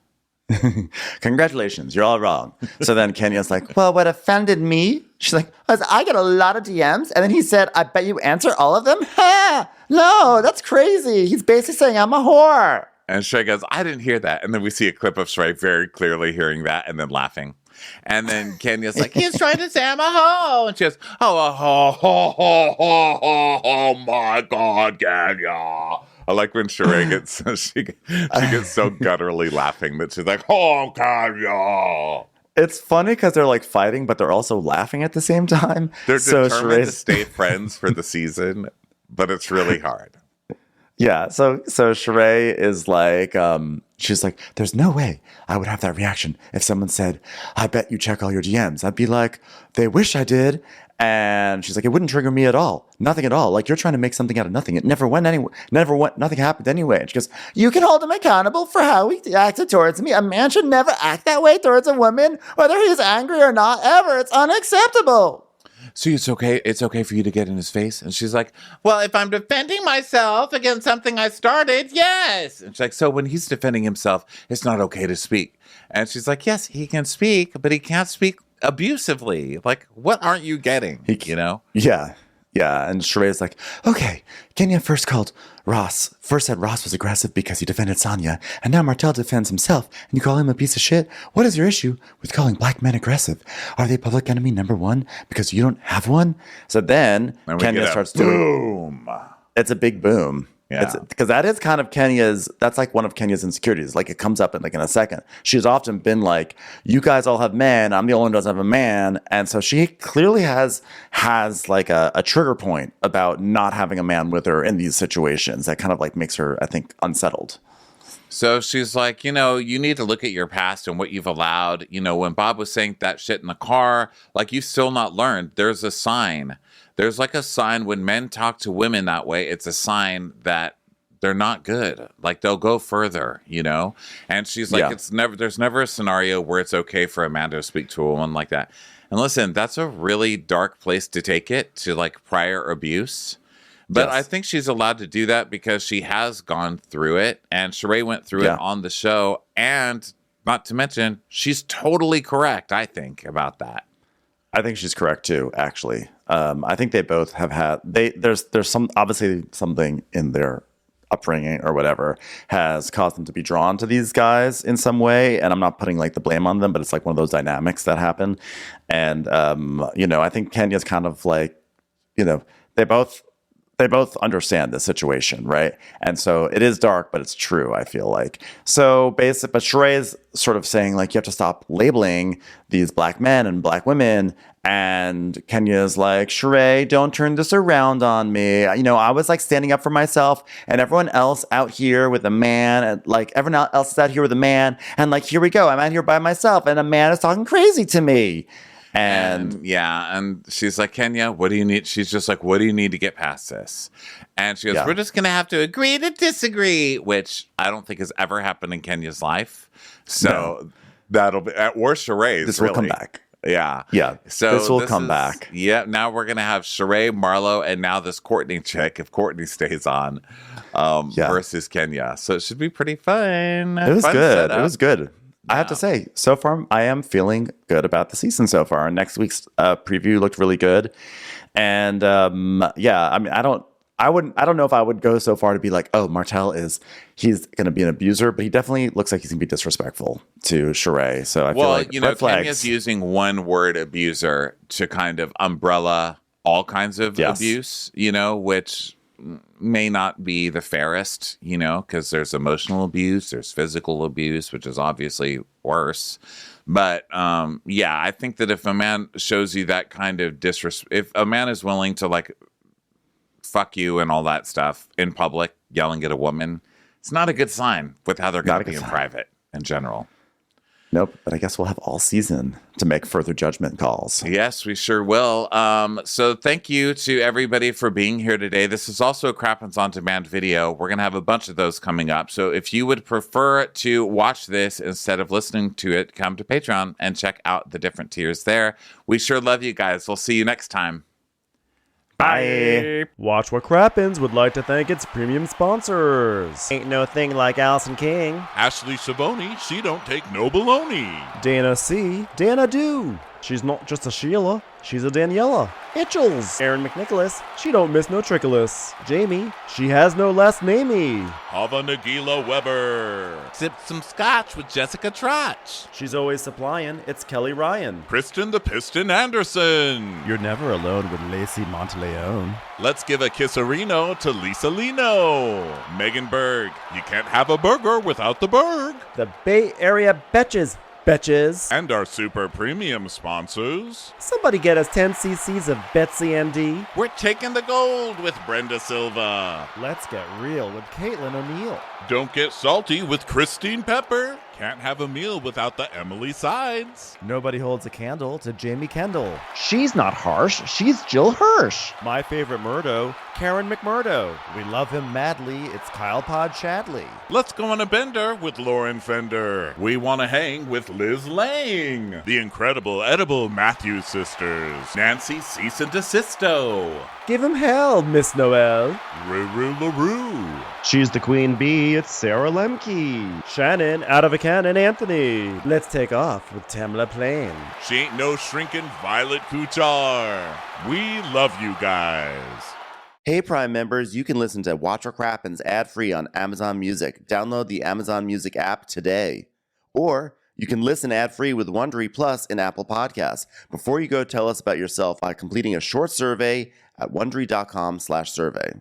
Congratulations, you're all wrong. So then Kenya's like, well, what offended me? She's like, I get a lot of DMs. And then he said, I bet you answer all of them? Ha! No, that's crazy. He's basically saying I'm a whore. And Sheree goes, I didn't hear that. And then we see a clip of Sheree very clearly hearing that and then laughing. And then Kenya's like, he's trying to say I'm a hoe. And she goes, oh my God, Kenya. I like when Sheree gets, she gets so gutturally laughing that she's like, oh, Kenya. It's funny because they're like fighting, but they're also laughing at the same time. They're determined to stay friends for the season, but it's really hard. Yeah, so Sheree is like, she's like, there's no way I would have that reaction if someone said, I bet you check all your DMs. I'd be like, they wish I did. And she's like, it wouldn't trigger me at all. Nothing at all. Like, you're trying to make something out of nothing. It never went anywhere. Nothing happened anyway. And she goes, you can hold him accountable for how he acted towards me. A man should never act that way towards a woman, whether he's angry or not, ever. It's unacceptable. So it's okay for you to get in his face? And she's like, well, if I'm defending myself against something I started, yes. And she's like, so when he's defending himself, it's not okay to speak. And she's like, yes, he can speak, but he can't speak abusively. Like, what aren't you getting? Yeah. And Sheree's like, okay, Kenya first said Ross was aggressive because he defended Sonya, and now Martell defends himself, and you call him a piece of shit? What is your issue with calling black men aggressive? Are they public enemy number one because you don't have one? So then Kenya starts boom. It's a big boom. Yeah. Because that is kind of that's like one of Kenya's insecurities. Like, it comes up in a second. She's often been like, you guys all have men. I'm the only one who doesn't have a man. And so she clearly has like a trigger point about not having a man with her in these situations that kind of like makes her, I think, unsettled. So she's like, you need to look at your past and what you've allowed. When Bob was saying that shit in the car, like, you've still not learned. There's a sign. There's like a sign when men talk to women that way. It's a sign that they're not good. Like, they'll go further, And she's like, there's never a scenario where it's okay for a man to speak to a woman like that. And listen, that's a really dark place to take it, to like prior abuse. But I think she's allowed to do that because she has gone through it, and Sheree went through it on the show. And not to mention, she's totally correct, I think, about that. I think she's correct too, actually. I think they both have had there's some obviously something in their upbringing or whatever has caused them to be drawn to these guys in some way. And I'm not putting like the blame on them, but it's like one of those dynamics that happen. And I think Kenya's kind of like, they both understand the situation, right? And so it is dark, but it's true, I feel like. So but Sheree is sort of saying, like, you have to stop labeling these black men and black women. And Kenya's like, Sheree, don't turn this around on me. I was like standing up for myself, and everyone else out here with a man, and like everyone else is out here with a man. And like, here we go. I'm out here by myself, and a man is talking crazy to me. And she's like, Kenya, what do you need? She's just like, what do you need to get past this? And she goes, we're just going to have to agree to disagree, which I don't think has ever happened in Kenya's life. So that'll be, or Sheree's. This will come back. Yeah. Yeah. So this will come back. Yeah. Now we're going to have Sheree, Marlo, and now this Courtney chick, if Courtney stays on, versus Kenya. So it should be pretty fun. It was good. It was good. I have to say, so far, I am feeling good about the season so far. Next week's preview looked really good, and I mean, I don't know if I would go so far to be like, oh, Martell he's going to be an abuser, but he definitely looks like he's going to be disrespectful to Sheree. So I feel like red flags. Kenya's using one word abuser to kind of umbrella all kinds of abuse, which may not be the fairest, because there's emotional abuse, there's physical abuse, which is obviously worse. But I think that if a man shows you that kind of disrespect, if a man is willing to like fuck you and all that stuff in public, yelling at a woman, it's not a good sign with how they're going to be in private in general. Nope, but I guess we'll have all season to make further judgment calls. Yes, we sure will. So thank you to everybody for being here today. This is also a Crappens On Demand video. We're going to have a bunch of those coming up. So if you would prefer to watch this instead of listening to it, come to Patreon and check out the different tiers there. We sure love you guys. We'll see you next time. Bye. Watch What Crappens would like to thank its premium sponsors. Ain't no thing like Allison King. Ashley Savoni, she don't take no baloney. Dana C. Dana Do. She's not just a Sheila, she's a Daniela. Itchels. Aaron McNicholas, she don't miss no trickolas. Jamie, she has no last namey. Hava Nagila Weber. Sipped some scotch with Jessica Trotch. She's always supplying, it's Kelly Ryan. Kristen the Piston Anderson. You're never alone with Lacey Monteleone. Let's give a kisserino to Lisa Lino. Megan Berg, you can't have a burger without the Berg. The Bay Area Betches. Betches. And our super premium sponsors. Somebody get us 10 cc's of Betsy MD. We're taking the gold with Brenda Silva. Let's get real with Caitlin O'Neill. Don't get salty with Christine Pepper. Can't have a meal without the Emily Sides. Nobody holds a candle to Jamie Kendall. She's not harsh, she's Jill Hirsch. My favorite Murdo, Karen McMurdo. We love him madly, it's Kyle Pod Shadley. Let's go on a bender with Lauren Fender. We want to hang with Liz Lang. The incredible edible Matthews sisters. Nancy Cease and Desisto. Give him hell, Miss Noel. Ruru LaRue. She's the queen bee, it's Sarah Lemke. Shannon, out of a cannon, Anthony. Let's take off with Tamla Plain. She ain't no shrinking Violet Kuchar. We love you guys. Hey, Prime members, you can listen to Watch What Crappens ad-free on Amazon Music. Download the Amazon Music app today. Or you can listen ad-free with Wondery Plus in Apple Podcasts. Before you go, tell us about yourself by completing a short survey at Wondery.com/survey.